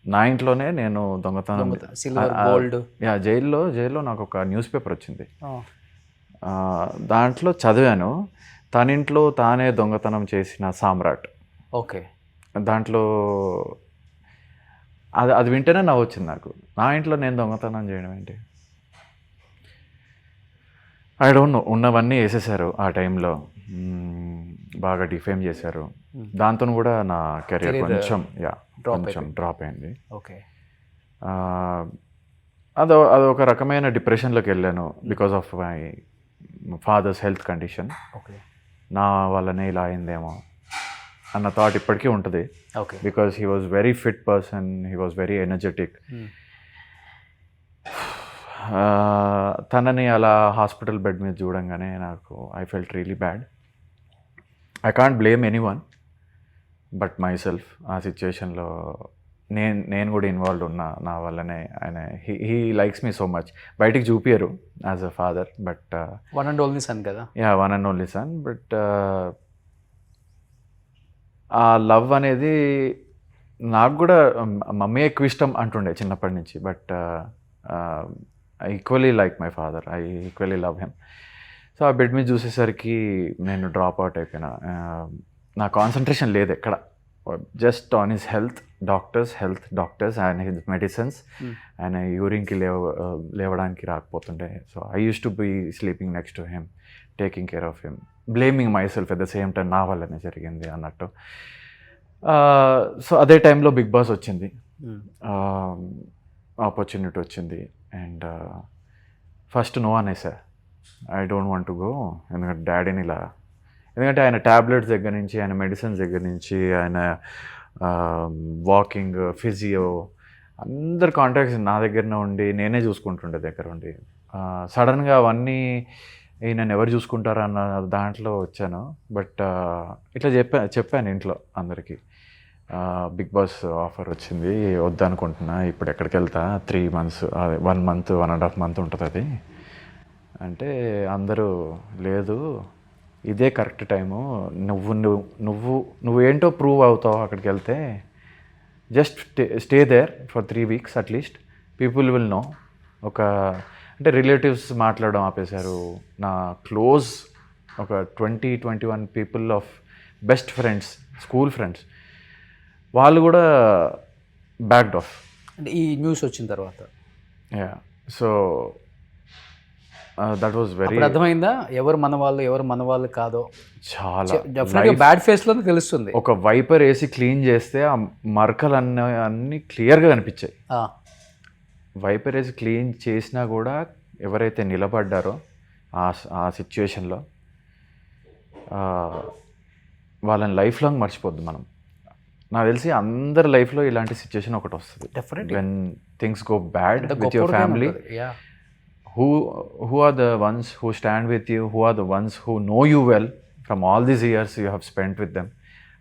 నా ఇంట్లోనే నేను దొంగతనం, జైల్లో నాకు ఒక న్యూస్ పేపర్ వచ్చింది. దాంట్లో చదివాను తన ఇంట్లో తానే దొంగతనం చేసిన సామ్రాట్. ఓకే. దాంట్లో అది వింటేనే నవ్వు వచ్చింది నాకు. నా ఇంట్లో నేను దొంగతనం చేయడం ఏంటి? I don't know. ఉన్నవన్నీ వేసేసారు ఆ టైంలో, బాగా డిఫేమ్ చేశారు. దాంతో కూడా నా కెరీర్ కొంచెం డ్రాప్ అయింది. ఓకే. అదొక రకమైన డిప్రెషన్లోకి వెళ్ళాను because of my father's health condition. Okay. నా వల్లనే ఇలా అయిందేమో అన్న థాట్ ఇప్పటికీ ఉంటుంది. Because he was very fit person, he was very energetic. తనని అలా హాస్పిటల్ బెడ్ మీద చూడంగానే నాకు I felt really bad. I can't blame anyone but myself. ఆ సిచ్యువేషన్లో నేను కూడా ఇన్వాల్వ్ ఉన్నా. నా వల్లనే ఆయన he likes me so much. బయటికి చూపియరు as a father, but one and only sun కదా. One and only sun. But ఆ లవ్ అనేది నాకు కూడా మమ్మీ ఎక్కువ ఇష్టం అంటుండే చిన్నప్పటి నుంచి. But I equally like my father, I equally love him. So ఆ బెడ్ మీద చూసేసరికి నేను డ్రాప్ అవుట్ అయిపోయినా. నా కాన్సన్ట్రేషన్ లేదు ఎక్కడ, just on his health, doctors and his medicines. ఆయన యూరిన్కి లేవడానికి రాకపోతుండే. So I use to be sleeping next to him, taking care of him, blaming myself at the same time, నా వల్లనే జరిగింది అన్నట్టు. సో అదే టైంలో బిగ్ బాస్ వచ్చింది. ఆపర్చునిటీ వచ్చింది. అండ్ ఫస్ట్ నో అనేసా, I don't want to go, ఎందుకంటే డాడీని ఇలా, ఎందుకంటే ఆయన ట్యాబ్లెట్స్ దగ్గర నుంచి, ఆయన మెడిసిన్స్ దగ్గర నుంచి, ఆయన వాకింగ్, ఫిజియో, అందరు కాంటాక్ట్స్ నా దగ్గరనే ఉండి నేనే చూసుకుంటుండే దగ్గర ఉండి. సడన్గా అవన్నీ నన్ను ఎవరు చూసుకుంటారా అన్న దాంట్లో వచ్చాను. బట్ ఇట్లా చెప్పాను ఇంట్లో అందరికీ, బిగ్ బాస్ ఆఫర్ వచ్చింది, వద్దనుకుంటున్నా, ఇప్పుడు ఎక్కడికి వెళ్తా, 3 months 1 month 1.5 month ఉంటుంది అది అంటే, అందరూ లేదు ఇదే కరెక్ట్ టైము, నువ్వేంటో ప్రూవ్ అవుతావు అక్కడికి వెళ్తే, just stay there for 3 weeks at least, people will know. ఒక అంటే రిలేటివ్స్ మాట్లాడడం ఆపేశారు. నా క్లోజ్ ఒక 20-21 people of best friends, school friends, వాళ్ళు కూడా బ్యాక్డ్ ఆఫ్ అంటే ఈ న్యూస్ వచ్చిన తర్వాత. Yeah, so that was very, అర్థమైందా ఎవరు మన వాళ్ళు ఎవరు మన వాళ్ళు కాదో? చాలా డెఫినెట్గా బ్యాడ్ ఫేస్లో తెలుస్తుంది. ఒక వైపర్ వేసి క్లీన్ చేస్తే ఆ మరకలు అన్నీ క్లియర్గా కనిపించాయి. వైపర్ వేసి క్లీన్ చేసినా కూడా ఎవరైతే నిలబడ్డారో ఆ సిచ్యువేషన్లో, వాళ్ళని లైఫ్ లాంగ్ మర్చిపోద్దు మనం. నాకు తెలిసి అందరి లైఫ్లో ఇలాంటి సిచ్యువేషన్ ఒకటి వస్తుంది, when things go bad with your family. Who are the ones who stand with you, who are the ones who know you well from all these years you have spent with them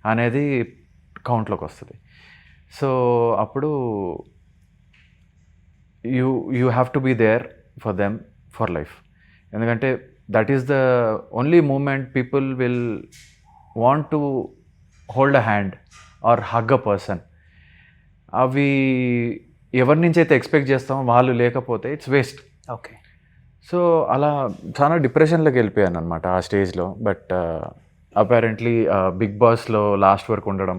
అనేది కౌంట్లోకి వస్తుంది. సో అప్పుడు you have to be there for them for life, ఎందుకంటే that is the only moment people will want to hold a hand or hug a person. అవి ఎవరి నుంచి అయితే ఎక్స్పెక్ట్ చేస్తామో వాళ్ళు లేకపోతే ఇట్స్ వేస్ట్. ఓకే, సో అలా చాలా డిప్రెషన్లోకి వెళ్ళిపోయాను అనమాట ఆ స్టేజ్లో. బట్ అపారెంట్లీ బిగ్ బాస్లో లాస్ట్ వరకు ఉండడం,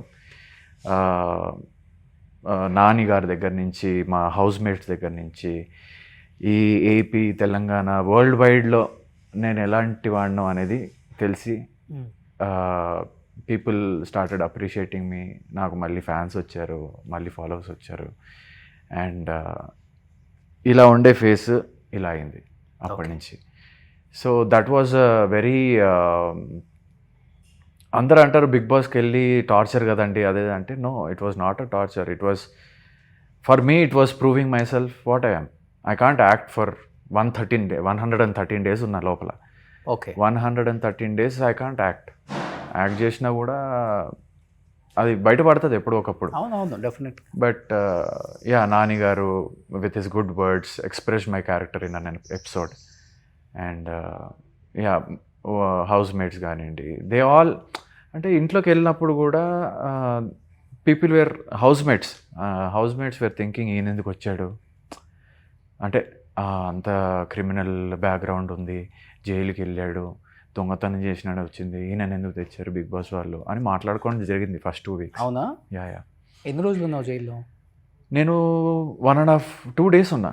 నాని గారి దగ్గర నుంచి, మా హౌస్ మేట్స్ దగ్గర నుంచి, ఈ ఏపీ, తెలంగాణ, వరల్డ్ వైడ్లో నేను ఎలాంటి వాడినో అనేది తెలిసి పీపుల్ స్టార్టెడ్ అప్రిషియేటింగ్ మీ. నాకు మళ్ళీ ఫ్యాన్స్ వచ్చారు, మళ్ళీ ఫాలోవర్స్ వచ్చారు. అండ్ ఇలా ఉండే ఫేస్ ఇలా అయింది అప్పటి నుంచి. సో దట్ వాజ్ వెరీ, అందరూ అంటారు బిగ్ బాస్కి వెళ్ళి టార్చర్ కదండి అదే అంటే, no, it was not a torture. It was for me, it was proving myself what I am. I can't act for 113 days ఉన్న లోపల. Okay, 113 days I can't act చేసినా కూడా అది బయటపడుతుంది ఎప్పుడో ఒకప్పుడు. అవునవును, డెఫినెట్. బట్ యా, నాని గారు with his good words express my character in an episode. And yeah, housemates కానివ్వండి, దే ఆల్, అంటే ఇంట్లోకి వెళ్ళినప్పుడు కూడా people were housemates were thinking, ఈయన ఎందుకు వచ్చాడు అంటే, అంత క్రిమినల్ బ్యాక్గ్రౌండ్ ఉంది, జైలుకి వెళ్ళాడు, దొంగతనం చేసినాడు వచ్చింది, ఈయన ఎందుకు తెచ్చారు బిగ్ బాస్ వాళ్ళు అని మాట్లాడుకోవడం జరిగింది ఫస్ట్ 2 weeks. అవునా? యా. ఎన్ని రోజులు ఉన్నావు జైల్లో? నేను 2 days ఉన్నా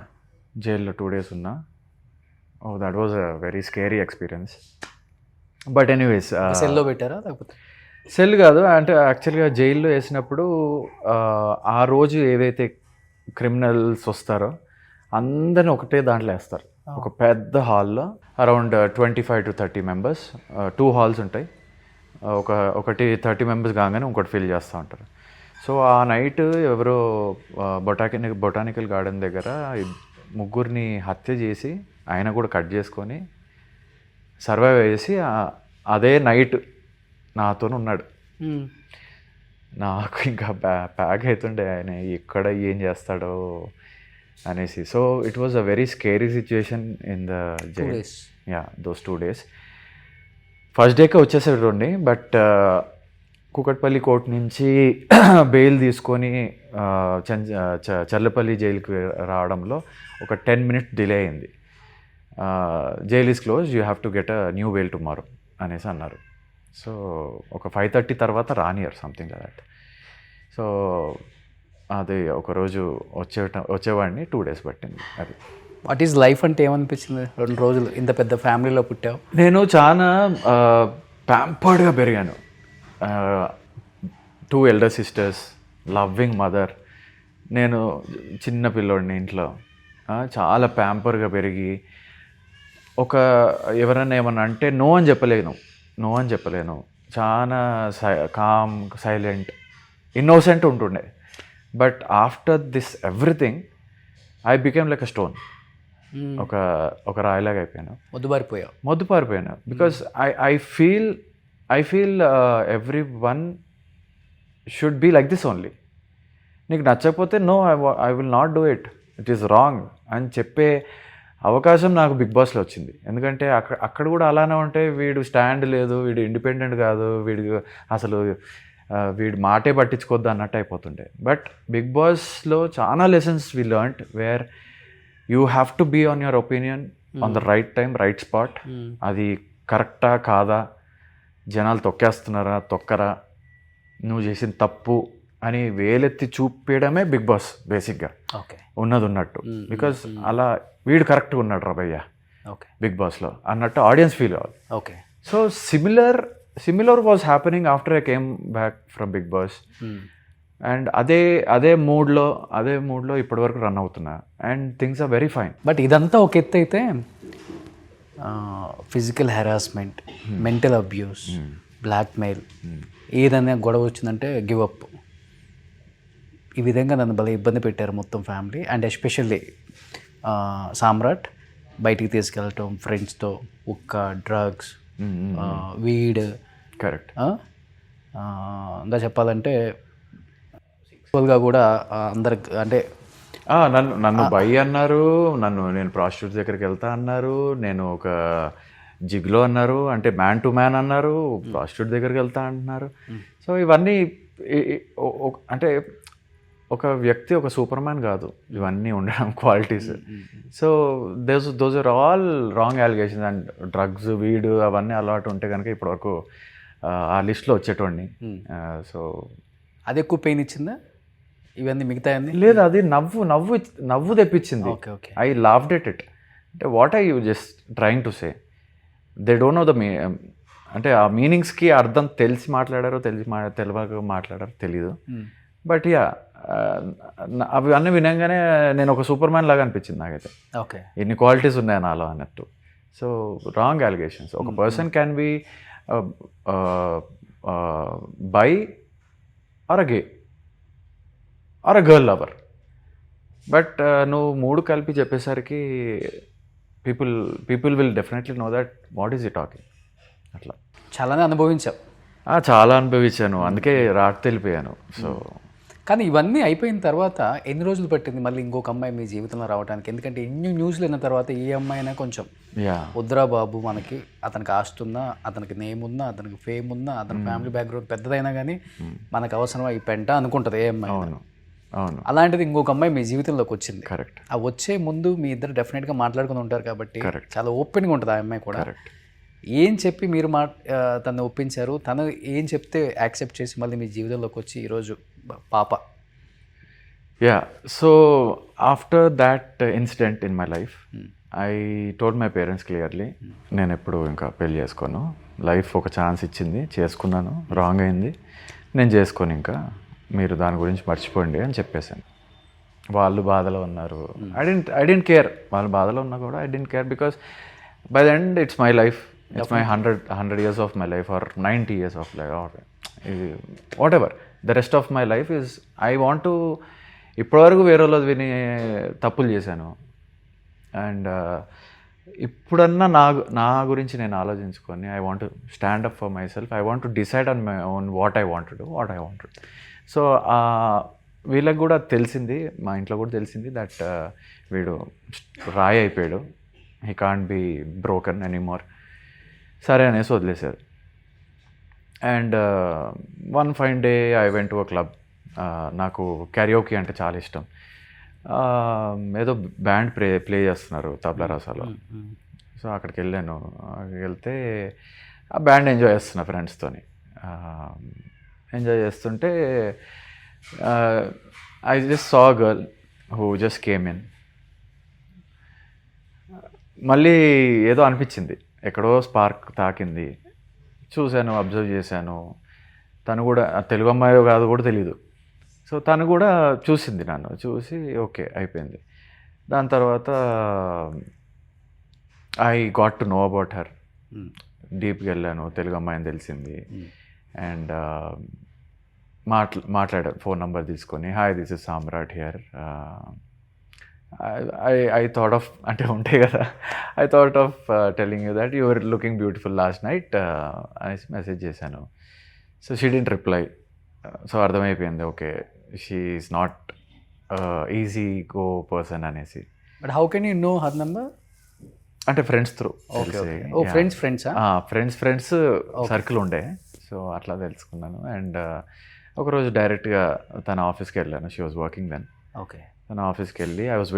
జైల్లో. 2 days ఉన్నా. Oh, that was a very scary experience. But anyways, సెల్లో పెట్టారా లేకపోతే? సెల్ కాదు, అంటే యాక్చువల్గా జైల్లో వేసినప్పుడు ఆ రోజు ఏవైతే క్రిమినల్స్ వస్తారో అందరిని ఒకటే దాంట్లో వేస్తారు. ఒక పెద్ద హాల్లో అరౌండ్ 25 to 30 members, 2 halls ఉంటాయి. ఒకటి 30 members కాగానే ఇంకోటి ఫిల్ చేస్తూ ఉంటారు. సో ఆ నైట్ ఎవరో బొటానికల్ గార్డెన్ దగ్గర 3 హత్య చేసి ఆయన కూడా కట్ చేసుకొని సర్వైవ్ చేసి అదే నైట్ నాతో ఉన్నాడు. నాకు ఇంకా ప్యాక్ అవుతుండే ఆయన ఎక్కడ ఏం చేస్తాడో అనేసి. So it was a very scary situation in the jail. Yeah, those 2 days. First డేకే వచ్చేసేటండి. బట్ కూకట్పల్లి కోర్ట్ నుంచి బెయిల్ తీసుకొని చర్లపల్లి జైలుకి రావడంలో ఒక 10 minutes డిలే అయింది. Jail is close, you have to get a new bail tomorrow అనేసి అన్నారు. సో ఒక 5:30 తర్వాత రానియర్ సంథింగ్ లైక్ దట్. సో అది ఒకరోజు వచ్చేవాడిని, 2 days పట్టింది. అది వాట్ ఈజ్ లైఫ్ అంటే ఏమనిపించింది 2 రోజులు ఇంత పెద్ద ఫ్యామిలీలో పుట్టావు? నేను చాలా ప్యాంపర్డ్గా పెరిగాను. 2 elder sisters, లవ్వింగ్ మదర్, నేను చిన్న పిల్లోడిని ఇంట్లో, చాలా ప్యాంపర్గా పెరిగి ఎవరైనా ఏమన్నా అంటే నో అని చెప్పలేను. చాలా కామ్, సైలెంట్, ఇన్నోసెంట్ ఉంటుండే. But after this everything I became like a stone. ఒక రాయిలాగా అయిపోయాను, మొద్దుపారిపోయాను. Because I feel everyone should be like this only. నీకు నచ్చకపోతే no, I will not do it, it is wrong అని చెప్పే అవకాశం నాకు బిగ్ బాస్లో వచ్చింది. ఎందుకంటే అక్కడ కూడా అలానే ఉంటే వీడు స్టాండ్ లేదు, వీడు ఇండిపెండెంట్ కాదు, వీడి మాటే పట్టించుకోవద్దు అన్నట్టు అయిపోతుండే. బట్ బిగ్ బాస్లో చాలా lessons we learned, where you have to be on your opinion on the right time, right spot. అది కరెక్టా కాదా, జనాలు తొక్కేస్తున్నారా తొక్కరా, నువ్వు చేసిన తప్పు అని వేలెత్తి చూపించడమే బిగ్ బాస్ బేసిక్గా. ఉన్నది ఉన్నట్టు. బికాజ్ అలా వీడు కరెక్ట్గా ఉన్నాడు రా భయ్య బిగ్ బాస్లో అన్నట్టు ఆడియన్స్ ఫీల్ అవ్వాలి. So similar was happening after I came back from Bigg boss. And అదే మూడ్లో ఇప్పటివరకు రన్ అవుతున్నా. And things are very fine. But ఇదంతా ఒక ఎత్తు అయితే, physical harassment, mental abuse, blackmail, ఏదైనా గొడవ వచ్చిందంటే గివ్ అప్, ఈ విధంగా నన్ను భలే ఇబ్బంది పెట్టారు మొత్తం ఫ్యామిలీ. అండ్ ఎస్పెషల్లీ సామ్రాట్ బయటికి తీసుకెళ్ళటం ఫ్రెండ్స్తో, ఉక్క, డ్రగ్స్, వీడ్, కరెక్ట్. ఇంకా చెప్పాలంటే సెక్సువల్గా కూడా అందరికి, అంటే నన్ను బై అన్నారు, నేను ప్రాస్టిట్యూట్ దగ్గరికి వెళ్తా అన్నారు, నేను ఒక జిగ్లో అన్నారు, అంటే మ్యాన్ టు మ్యాన్ అన్నారు, ప్రాస్టిట్యూట్ దగ్గరికి వెళ్తా అంటున్నారు. సో ఇవన్నీ అంటే ఒక వ్యక్తి ఒక సూపర్ మ్యాన్ కాదు, ఇవన్నీ ఉండడం qualities. So those are all wrong allegations. And drugs, వీడు అవన్నీ అలవాటు ఉంటే కనుక ఇప్పటివరకు ఆ లిస్ట్లో వచ్చేటోడిని. సో అది ఎక్కువ పెయిన్ ఇచ్చిందా ఇవన్నీ మిగతా? లేదు, అది నవ్వు తెప్పించింది. I loved it. అంటే what I you just trying to say, they don't know the అంటే ఆ మీనింగ్స్కి అర్థం తెలిసి మాట్లాడారో తెలియక మాట్లాడారో తెలీదు. బట్ యా, అవి అన్నీ వినంగానే నేను ఒక సూపర్ మ్యాన్ లాగా అనిపించింది నాకైతే. ఎన్ని క్వాలిటీస్ ఉన్నాయి నాలో అన్నట్టు. So wrong allegations. ఒక person can be bi or a gay or a girl lover. But నువ్వు మూడు కలిపి చెప్పేసరికి people will definitely know that what is he talking. అట్లా చాలానే అనుభవించావు. చాలా అనుభవించాను, అందుకే రాట్ తెలిపోయాను. సో కానీ ఇవన్నీ అయిపోయిన తర్వాత ఎన్ని రోజులు పట్టింది మళ్ళీ ఇంకొక అమ్మాయి మీ జీవితంలో రావడానికి? ఎందుకంటే ఎన్ని న్యూస్లు విన్న తర్వాత ఏ అమ్మాయి అయినా కొంచెం వద్దురా బాబు, మనకి అతనికి ఆస్తున్నా, అతనికి నేమ్ ఉన్నా, అతనికి ఫేమ్ ఉన్నా, అతని ఫ్యామిలీ బ్యాక్గ్రౌండ్ పెద్దదైనా కానీ మనకు అవసరమా ఈ పెంట అనుకుంటుంది ఏ అమ్మాయి. అవును. అలాంటిది ఇంకొక అమ్మాయి మీ జీవితంలోకి వచ్చింది. కరెక్ట్. ఆ వచ్చే ముందు మీ ఇద్దరు డెఫినెట్గా మాట్లాడుకుని ఉంటారు కాబట్టి చాలా ఓపెన్గా ఉంటుంది ఆ అమ్మాయి కూడా. ఏం చెప్పి మీరు తను ఒప్పించారు? తను ఏం చెప్తే యాక్సెప్ట్ చేసి మళ్ళీ మీ జీవితంలోకి వచ్చి ఈరోజు పాప? Yeah, so after that incident in my life I told my parents clearly, నేను ఎప్పుడు ఇంకా పెళ్ళి చేసుకోను, లైఫ్ ఒక ఛాన్స్ ఇచ్చింది, చేసుకున్నాను, రాంగ్ అయింది, నేను చేసుకోను, ఇంకా మీరు దాని గురించి మర్చిపోండి అని చెప్పేశాను. వాళ్ళు బాధలో ఉన్నారు. ఐ డెంట్ కేర్, వాళ్ళు బాధలో ఉన్నా కూడా I don't care, because by the end it's my life, it's my 100 years of my life or 90 years of life or whatever. The rest of my life is, I want to, ఇప్పటివరకు వేరే వాళ్ళు విని తప్పులు చేశాను. అండ్ ఇప్పుడన్నా నా గురించి నేను ఆలోచించుకొని I want to stand up for my self. I want to decide on my own what I want to do, what I want to do. So వీళ్ళకి కూడా తెలిసింది, మా ఇంట్లో కూడా తెలిసింది దట్ వీడు రాయి అయిపోయాడు, he can't be broken anymore. సరే అనేసి వదిలేశారు. And one fine day I went to a club. నాకు క్యారియోకి అంటే చాలా ఇష్టం. ఏదో బ్యాండ్ ప్లే చేస్తున్నారు తబలా రసాలో. సో అక్కడికి వెళ్ళాను. వెళ్తే ఆ బ్యాండ్ ఎంజాయ్ చేస్తున్నా ఫ్రెండ్స్తోని. ఎంజాయ్ చేస్తుంటే I just saw girl who just came in. మళ్ళీ ఏదో అనిపించింది, ఎక్కడో స్పార్క్ తాకింది. చూశాను, అబ్జర్వ్ చేశాను. తను కూడా తెలుగు అమ్మాయో కాదు కూడా తెలీదు. సో తను కూడా చూసింది నన్ను, చూసి ఓకే అయిపోయింది. దాని తర్వాత I got to know about her. డీప్కి వెళ్ళాను, తెలుగు అమ్మాయిని తెలిసింది. అండ్ మాట్లాడాను, ఫోన్ నెంబర్ తీసుకొని, hi this is Samrat here. I thought of, అంటే ఉంటాయి కదా, I thought of telling you that you are looking beautiful last night అనేసి మెసేజ్ చేశాను. So she didn't reply. So అర్థమైపోయింది, okay she is not easy go person అనేసి. But how can you know her number? అంటే ఫ్రెండ్స్ త్రూ. ఫ్రెండ్స్ సర్కిల్ ఉండే, సో అట్లా తెలుసుకున్నాను. అండ్ ఒకరోజు డైరెక్ట్గా తన ఆఫీస్కి వెళ్ళాను. She was working then. Okay. తన ఆఫీస్కి వెళ్ళి I was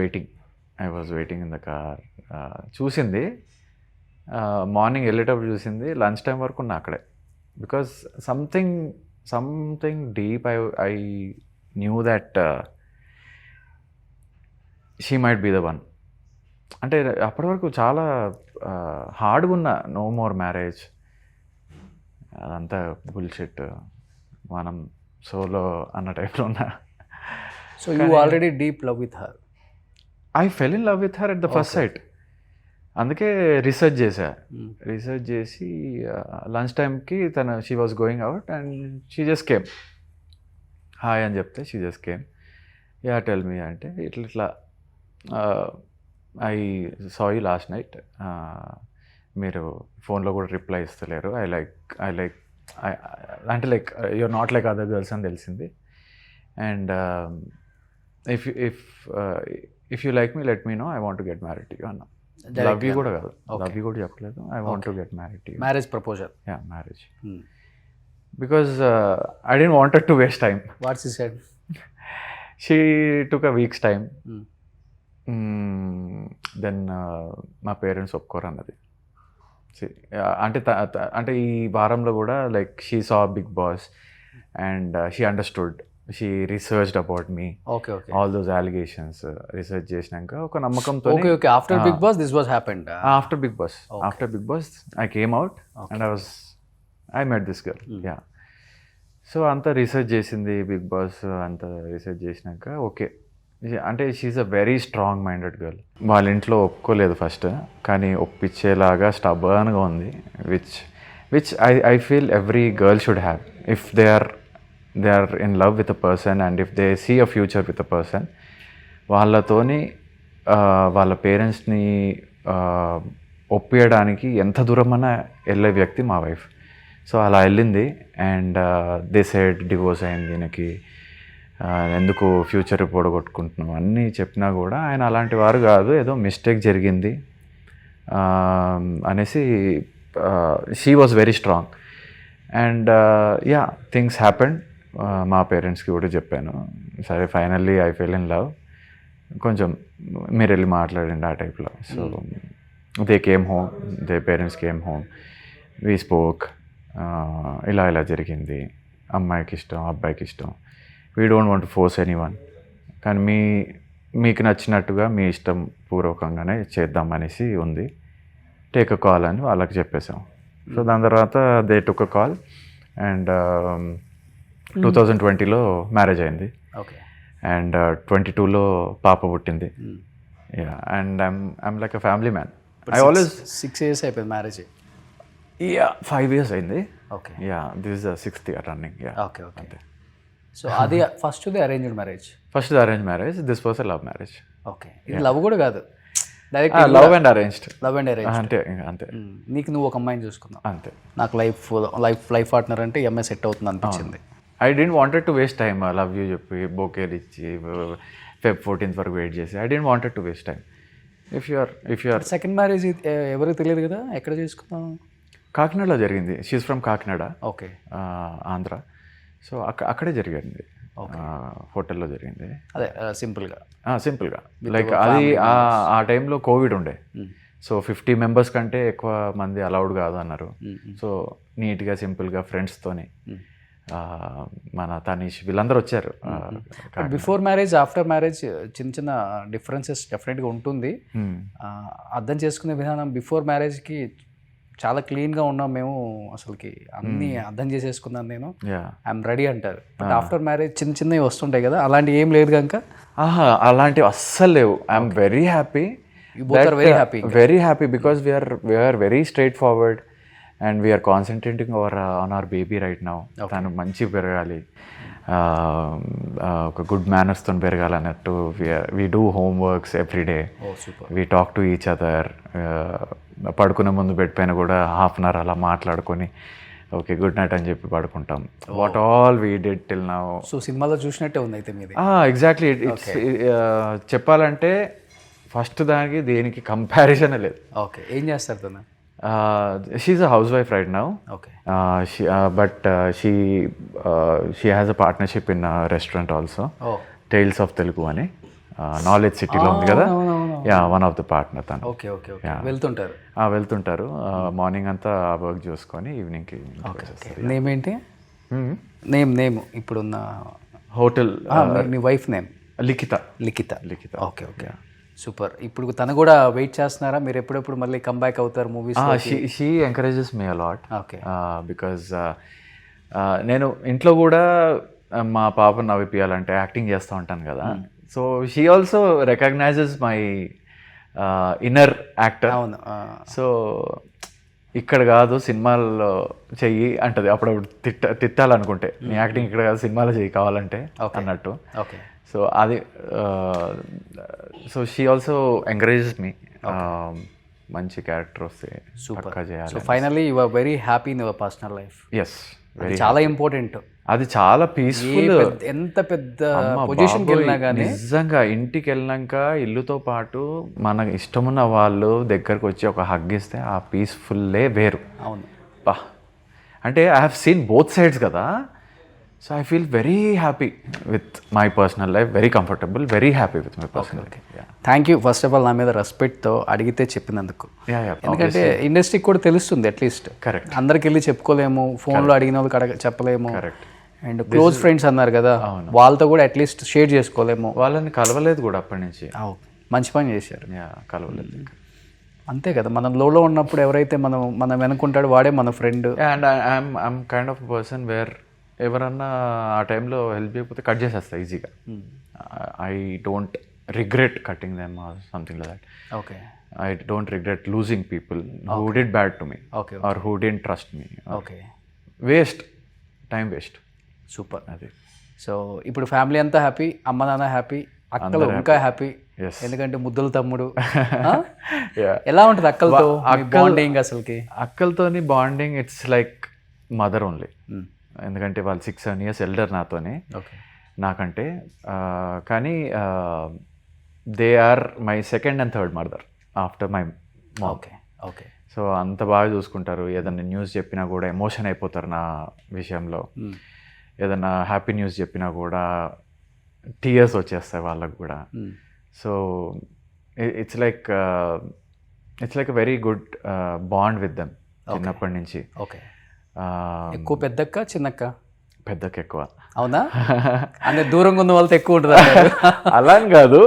waiting in the car. చూసింది, మార్నింగ్ వెళ్ళేటప్పుడు చూసింది, లంచ్ టైం వరకు ఉన్నా అక్కడే. Because something deep I knew that she might be the one. అంటే అప్పటి వరకు చాలా హార్డ్గా ఉన్నా, నో మోర్ మ్యారేజ్, అదంతా బుల్షిట్, మనం సోలో అన్న టైప్లో ఉన్నా. So you already deep love with her? I full in love with her at the first sight. అందుకే రీసెర్చ్ చేసి లంచ్ టైంకి she was going out and she just came. Hi అని చెప్తే she just came. Yeah tell me అంటే ఇట్లా I saw you last night, మీరు ఫోన్లో కూడా రిప్లై ఇస్తలేరు, ఐ లైక్ అంటే like you're not like other girls అని తెలిసింది. And if you like me let me know, I want to get married to you అన్నా. లవ్ యూ కూడా కాదు, లవ్ యూ కూడా చెప్పలేదు, I want to get married to you. Marriage proposal? Yeah, marriage. Because I don't wanted to waste time. What she said? She took a weeks time. Then మా పేరెంట్స్ ఒప్పుకోరు అన్నది. అంటే ఈ వారంలో కూడా like she saw big boss and she understood, she researched about me, all those allegations research చేసినాక ఒక నమ్మకంతో. After big boss this was happened? After big boss I came out and I met this girl. Yeah. So అంతా రీసెర్చ్ చేసింది, బిగ్ బాస్ అంతా రీసెర్చ్ చేసినాక ఓకే. అంటే she's a very strong minded girl. వాళ్ళ ఇంట్లో ఒప్పుకోలేదు ఫస్ట్, కానీ ఒప్పించేలాగా స్టబర్న్గా ఉంది, which I feel every girl should have. If they are in love with a person and if they see a future with a person, వాళ్ళతోని వాళ్ళ పేరెంట్స్ని ఒప్పియడానికి ఎంత దూరమన్నా వెళ్ళే వ్యక్తి మా వైఫ్. సో అలా వెళ్ళింది. అండ్ దే సెడ్ డివోర్స్ అయింది ఈయనకి, ఎందుకు ఫ్యూచర్ పొడగొట్టుకుంటున్నాం అన్నీ చెప్పినా కూడా ఆయన అలాంటి వారు కాదు, ఏదో మిస్టేక్ జరిగింది అనేసి she was very strong. And yeah, things happened. మా పేరెంట్స్కి కూడా చెప్పాను, సరే finally I full in love, కొంచెం మీరు వెళ్ళి మాట్లాడండి ఆ టైప్లో. So they came home, they parents came home, we spoke, ఇలా జరిగింది, అమ్మాయికి ఇష్టం అబ్బాయికి ఇష్టం, we don't want to force anyone, కానీ మీకు నచ్చినట్టుగా మీ ఇష్టం పూర్వకంగానే చేద్దాం అనేసి ఉంది, టేక్ అ కాల్ అని వాళ్ళకి చెప్పేసాం. సో దాని తర్వాత they took a call and 2020లో మ్యారేజ్ అయింది. ఓకే. అండ్ 22లో పాప పుట్టింది. Yeah. And I'm like a family man. I always 6 years అయిపోయింది మ్యారేజ్? యా, 5 years అయింది. ఓకే. Yeah, this is the 6th year running. Yeah. Okay. Okay. So అది ఫస్ట్ది అరేంజ్డ్ మ్యారేజ్? ఫస్ట్ది arrange marriage, this was a love marriage. Okay. ఇది లవ్ కూడా కాదు, డైరెక్ట్ లవ్ అండ్ అరేంజ్డ్. అంతే. నీకు నువ్వు ఒక అమ్మాయిని చూసుకున్నావు అంతే. నాకు లైఫ్ పార్ట్నర్ అంటే ఎంఐ సెట్ అవుతుంది అనిపించింది. I didn't wanted to waste time. Love you చెప్పి బొకేలు ఇచ్చి Feb 14th వరకు వెయిట్ చేసి I didn't wanted to waste time. If you are second marriage ఎవరికి తెలియదు కదా, ఎక్కడ చేసుకున్నావు? కాకినాడలో జరిగింది. She's from Kakinada. Okay. Andhra. So అక్కడే జరిగింది, హోటల్లో జరిగింది. అదే సింపుల్గా లైక్ అది ఆ టైంలో కోవిడ్ ఉండే. సో 50 members కంటే ఎక్కువ మంది అలౌడ్ కాదు అన్నారు. సో నీట్గా సింపుల్గా ఫ్రెండ్స్తోని మన తనీష్ వీళ్ళందరూ వచ్చారు. బిఫోర్ మ్యారేజ్ ఆఫ్టర్ మ్యారేజ్ చిన్న డిఫరెన్సెస్ డెఫినెట్గా ఉంటుంది. అర్థం చేసుకునే విధానం బిఫోర్ మ్యారేజ్కి చాలా క్లీన్గా ఉన్నాం మేము, అసలుకి అన్నీ అర్థం చేసేసుకున్నాను నేను, యా ఐఎమ్ రెడీ అంటారు. బట్ ఆఫ్టర్ మ్యారేజ్ చిన్న చిన్నవి వస్తుంటాయి కదా, అలాంటి ఏం లేదు కనుక అలాంటివి అస్సలు లేవు. I'm very happy, very happy because we're very straightforward and we're concentrating on our baby right now. తను మంచిగా పెరగాలి, ఒక గుడ్ మేనర్స్తో పెరగాలన్నట్టు. We do homeworks every day, we talk to each other. పడుకునే ముందు బెడ్ పైన కూడా హాఫ్ అన్ అవర్ అలా మాట్లాడుకొని ఓకే గుడ్ నైట్ అని చెప్పి పడుకుంటాం. What all we did till now. So సినిమాలో చూసినట్టే ఉంది అయితే మీది. ఎగ్జాక్ట్లీ. ఇట్స్ చెప్పాలంటే ఫస్ట్ దానికి దేనికి కంపారిజన్ లేదు. ఓకే, ఏం చేస్తారు తను? She's a housewife right now. Okay. She has a partnership in a restaurant also. Oh. Tales of Telugu అని నాలెడ్జ్ సిటీలో ఉంది కదా. Yeah, one of the partner తను. ఓకే ఓకే ఓకే, వెళ్తుంటారు. వెళ్తుంటారు మార్నింగ్ అంతా వర్క్ చూసుకొని ఈవినింగ్కి. నేమ్ ఏంటి? నేమ్ ఇప్పుడున్న హోటల్ మీ wife name? Likhitha. Likhitha. Okay okay, super. ఇప్పుడు తను కూడా వెయిట్ చేస్తున్నారా మీరు ఎప్పుడెప్పుడు మళ్ళీ కంబ్యాక్ అవుతారు movies? She encourages me a lot. Okay. Because నేను ఇంట్లో కూడా మా పాపను నవ్విపియాలంటే యాక్టింగ్ చేస్తూ ఉంటాను కదా. So she also recognizes my inner actor. అవును. సో ఇక్కడ కాదు సినిమాల్లో చెయ్యి అంటది అప్పుడప్పుడు. తిట్టాలనుకుంటే నీ యాక్టింగ్ ఇక్కడ కాదు సినిమాలో చెయ్యి కావాలంటే అన్నట్టు. ఓకే. సో అది so she also encourages me. మంచి క్యారెక్టర్ వస్తే పక్కా చేయాలి. So finally you are very happy in your personal life. Yes, very. చాలా ఇంపార్టెంట్. అది చాలా పీస్ఫుల్. ఎంత పెద్ద పొజిషన్కి వెళ్ళినా కానీ నిజంగా ఇంటికి వెళ్ళినాక ఇల్లుతో పాటు మనకు ఇష్టమున్న వాళ్ళు దగ్గరకు వచ్చి ఒక హగ్ ఇస్తే ఆ పీస్ఫుల్లే వేరు. అవును బా. అంటే I have seen both sides కదా. So I feel very happy with my personal life, very comfortable, very happy with my personal life. Thank you first of all నా మీద రెస్పెక్ట్తో అడిగితే చెప్పినందుకు. ఎందుకంటే ఇండస్ట్రీకి కూడా తెలుస్తుంది అట్లీస్ట్. కరెక్ట్. అందరికి వెళ్ళి చెప్పుకోలేము, ఫోన్లో అడిగిన వాళ్ళకి చెప్పలేము. కరెక్ట్. అండ్ క్లోజ్ ఫ్రెండ్స్ అన్నారు కదా, వాళ్ళతో కూడా అట్లీస్ట్ షేర్ చేసుకోలేము. వాళ్ళని కలవలేదు కూడా అప్పటి నుంచి. మంచి పని చేశారు. కలవలేదు. అంతే కదా, మనం లోలో ఉన్నప్పుడు ఎవరైతే మనం వెనుకుంటాడో వాడే మన friend. And I'm kind of person where ఎవరన్నా ఆ టైంలో హెల్ప్ చేయకపోతే కట్ చేసేస్తా ఈజీగా. I don't regret cutting them or something like that. Okay. I don't regret losing people who did bad to me or who didn't trust me. Okay. Waste, time waste. Super. అది. సో ఇప్పుడు ఫ్యామిలీ అంతా హ్యాపీ, అమ్మ నాన్న హ్యాపీ, అక్కలు ఇంకా హ్యాపీ. ఎందుకంటే ముద్దుల తమ్ముడు. ఎలా ఉంటుంది అక్కలతో బాండింగ్? అసలుకి అక్కలతోని bonding it's like mother only. ఎందుకంటే వాళ్ళు 6-7 years ఎల్డర్ నాతోనే, నాకంటే. కానీ they are my second and third mother after my mom. Okay okay. So అంత బాగా చూసుకుంటారు. ఏదైనా న్యూస్ చెప్పినా కూడా ఎమోషన్ అయిపోతారు నా విషయంలో. ఏదైనా హ్యాపీ న్యూస్ చెప్పినా కూడా టీయర్స్ వచ్చేస్తాయి వాళ్ళకు కూడా. So it's like a very good bond with them చిన్నప్పటి నుంచి. ఓకే. ఎక్కువ పెద్దక్క చిన్నక్క? పెద్దక్క ఎక్కువ. అవునా? అంటే దూరంగా ఉన్న వాళ్ళతో ఎక్కువ ఉంటుంది అలా అని కాదు.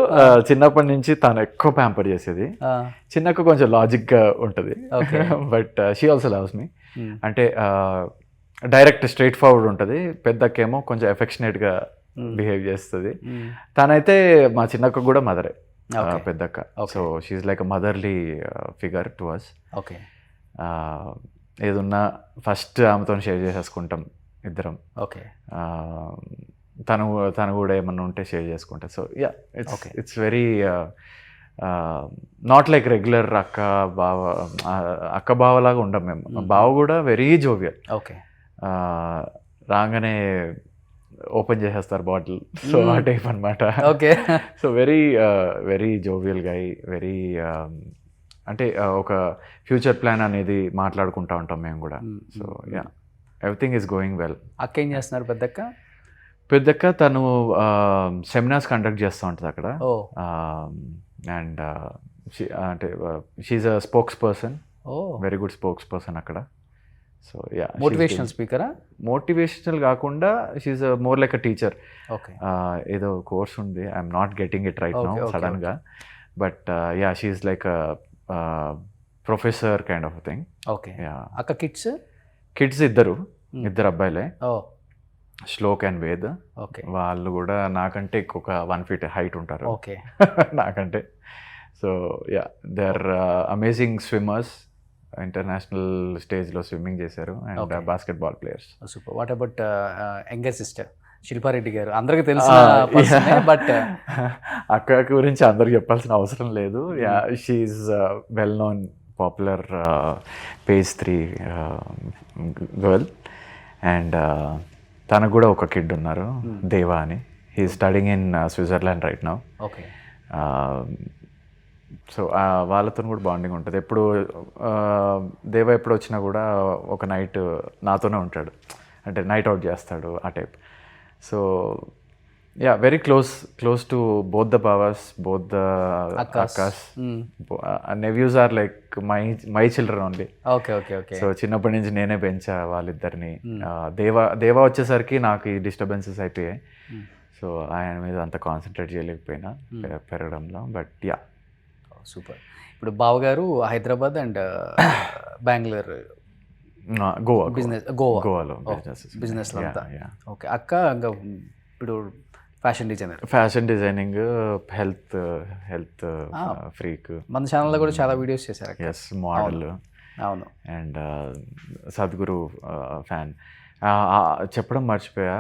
చిన్నప్పటి నుంచి తను ఎక్కువ ప్యాంపర్ చేసేది. చిన్నక్క కొంచెం లాజిక్గా ఉంటుంది. But she also loves me. అంటే డైరెక్ట్ స్ట్రైట్ ఫార్వర్డ్ ఉంటుంది. పెద్దక్కేమో కొంచెం ఎఫెక్షనేట్గా బిహేవ్ చేస్తుంది. తనైతే మా చిన్నక్క కూడా మదరే పెద్దక్క. So she's like a motherly figure to us. Okay. ఏదున్నా ఫస్ట్ ఆమెతో షేర్ చేసేసుకుంటాం ఇద్దరం. ఓకే. తను కూడా ఏమన్నా ఉంటే షేర్ చేసుకుంటా. So yeah, it's very not like regular అక్క బావలాగా ఉండం మేము. బావ కూడా వెరీ జోవియల్. ఓకే. రాగానే ఓపెన్ చేసేస్తారు బాటిల్. సో ఆ టైప్ అనమాట. Okay. So very jovial guy, very అంటే ఒక ఫ్యూచర్ ప్లాన్ అనేది మాట్లాడుకుంటూ ఉంటాం మేము కూడా. So yeah, everything is going well. అక్క ఏం చేస్తున్నారు పెద్దక్క? పెద్దక్క తను సెమినార్స్ కండక్ట్ చేస్తూ ఉంటుంది అక్కడ. అండ్ అంటే she's a spokesperson, very good spokesperson అక్కడ. సో యా, మోటివేషనల్ స్పీకరా? మోటివేషనల్ కాకుండా she's more like a teacher. Okay. ఏదో కోర్స్ ఉంది, I'm not getting it right now సడన్గా. But yeah, she's like professor kind of thing. Okay. Yeah. అక్క కిడ్స్ ఇద్దరు అబ్బాయిలే, ఓ శ్లోక్ అండ్ వేద్. ఓకే. వాళ్ళు కూడా నాకంటే ఒక 1 feet హైట్ ఉంటారు ఓకే. నాకంటే. So yeah, they are amazing swimmers, international స్టేజ్లో స్విమ్మింగ్ చేశారు and basketball players. Super. What about younger sister Shilpa Reddy గారు? అందరికీ తెలుసు, బట్ అక్క గురించి అందరికి చెప్పాల్సిన అవసరం లేదు. Yeah, she's well known, popular page 3 girl. And తనకు కూడా ఒక కిడ్ ఉన్నారు, దేవా అని. He studying in Switzerland right now. Okay. So వాళ్ళతో కూడా బాండింగ్ ఉంటుంది. ఎప్పుడు దేవా ఎప్పుడు వచ్చినా కూడా ఒక నైట్ నాతోనే ఉంటాడు, అంటే నైట్ అవుట్ చేస్తాడు ఆ type. So yeah, very close to both the బావాస్, బోత్ ద అక్కాస్. Nephews are like my children only. Okay okay okay. So చిన్నప్పటి నుంచి నేనే పెంచా వాళ్ళిద్దరిని. దేవా వచ్చేసరికి నాకు ఈ డిస్టర్బెన్సెస్ అయిపోయాయి. సో ఆయన మీద అంత కాన్సన్ట్రేట్ చేయలేకపోయినా పెరగడంలో. But yeah, super. ఇప్పుడు బావగారు హైదరాబాద్ అండ్ బెంగళూరు, గోవాలో బిజినెస్ అంతా. ఓకే. అక్క ఇంకా ఇప్పుడు ఫ్యాషన్ డిజైనింగ్, హెల్త్ ఫ్రీక్. మన ఛానల్లో కూడా చాలా వీడియోస్ చేశారు. Yes, model. అవును. And Sadhguru fan. చెప్పడం మర్చిపోయా,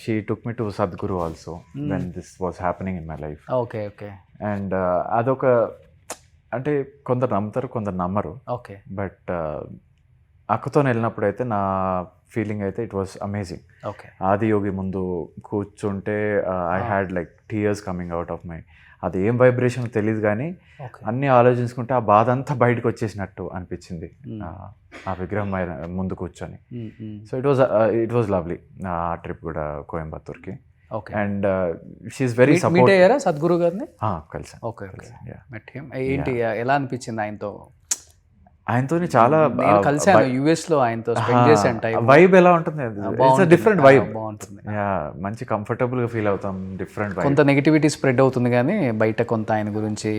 she took me to Sadhguru also when this was happening in my life. Okay okay. And అదొక, అంటే కొందరు నమ్ముతారు, కొందరు నమ్మరు. ఓకే. బట్ అక్కతో వెళ్ళినప్పుడు అయితే నా ఫీలింగ్ అయితే it was amazing. Okay. Adiyogi ముందు కూర్చుంటే I had like tears coming out of my. అది ఏం వైబ్రేషన్ తెలియదు కానీ అన్నీ ఆలోచించుకుంటే ఆ బాధ అంతా బయటకు వచ్చేసినట్టు అనిపించింది ఆ విగ్రహం ముందు కూర్చొని. సో ఇట్ వాజ్ లవ్లీ ఆ ట్రిప్ కూడా, కోయంబత్తూర్కి. And she's very support. అయ్యారా సద్గురు గారిని? కలిసి. ఓకే. ఏంటి, ఎలా అనిపించింది ఆయనతో? ఆయనతోని చాలా కలిసాను యుఎస్ లో, ఆయనతో స్పెండ్ చేశాను. వైబ్ ఎలా ఉంటుంది? Different vibe. బాగుంటుంది. మంచి కంఫర్టబుల్ గా ఫీల్ అవుతాం. Different vibe. కొంత నెగిటివిటీ స్ప్రెడ్ అవుతుంది కానీ బయట కొంత ఆయన గురించి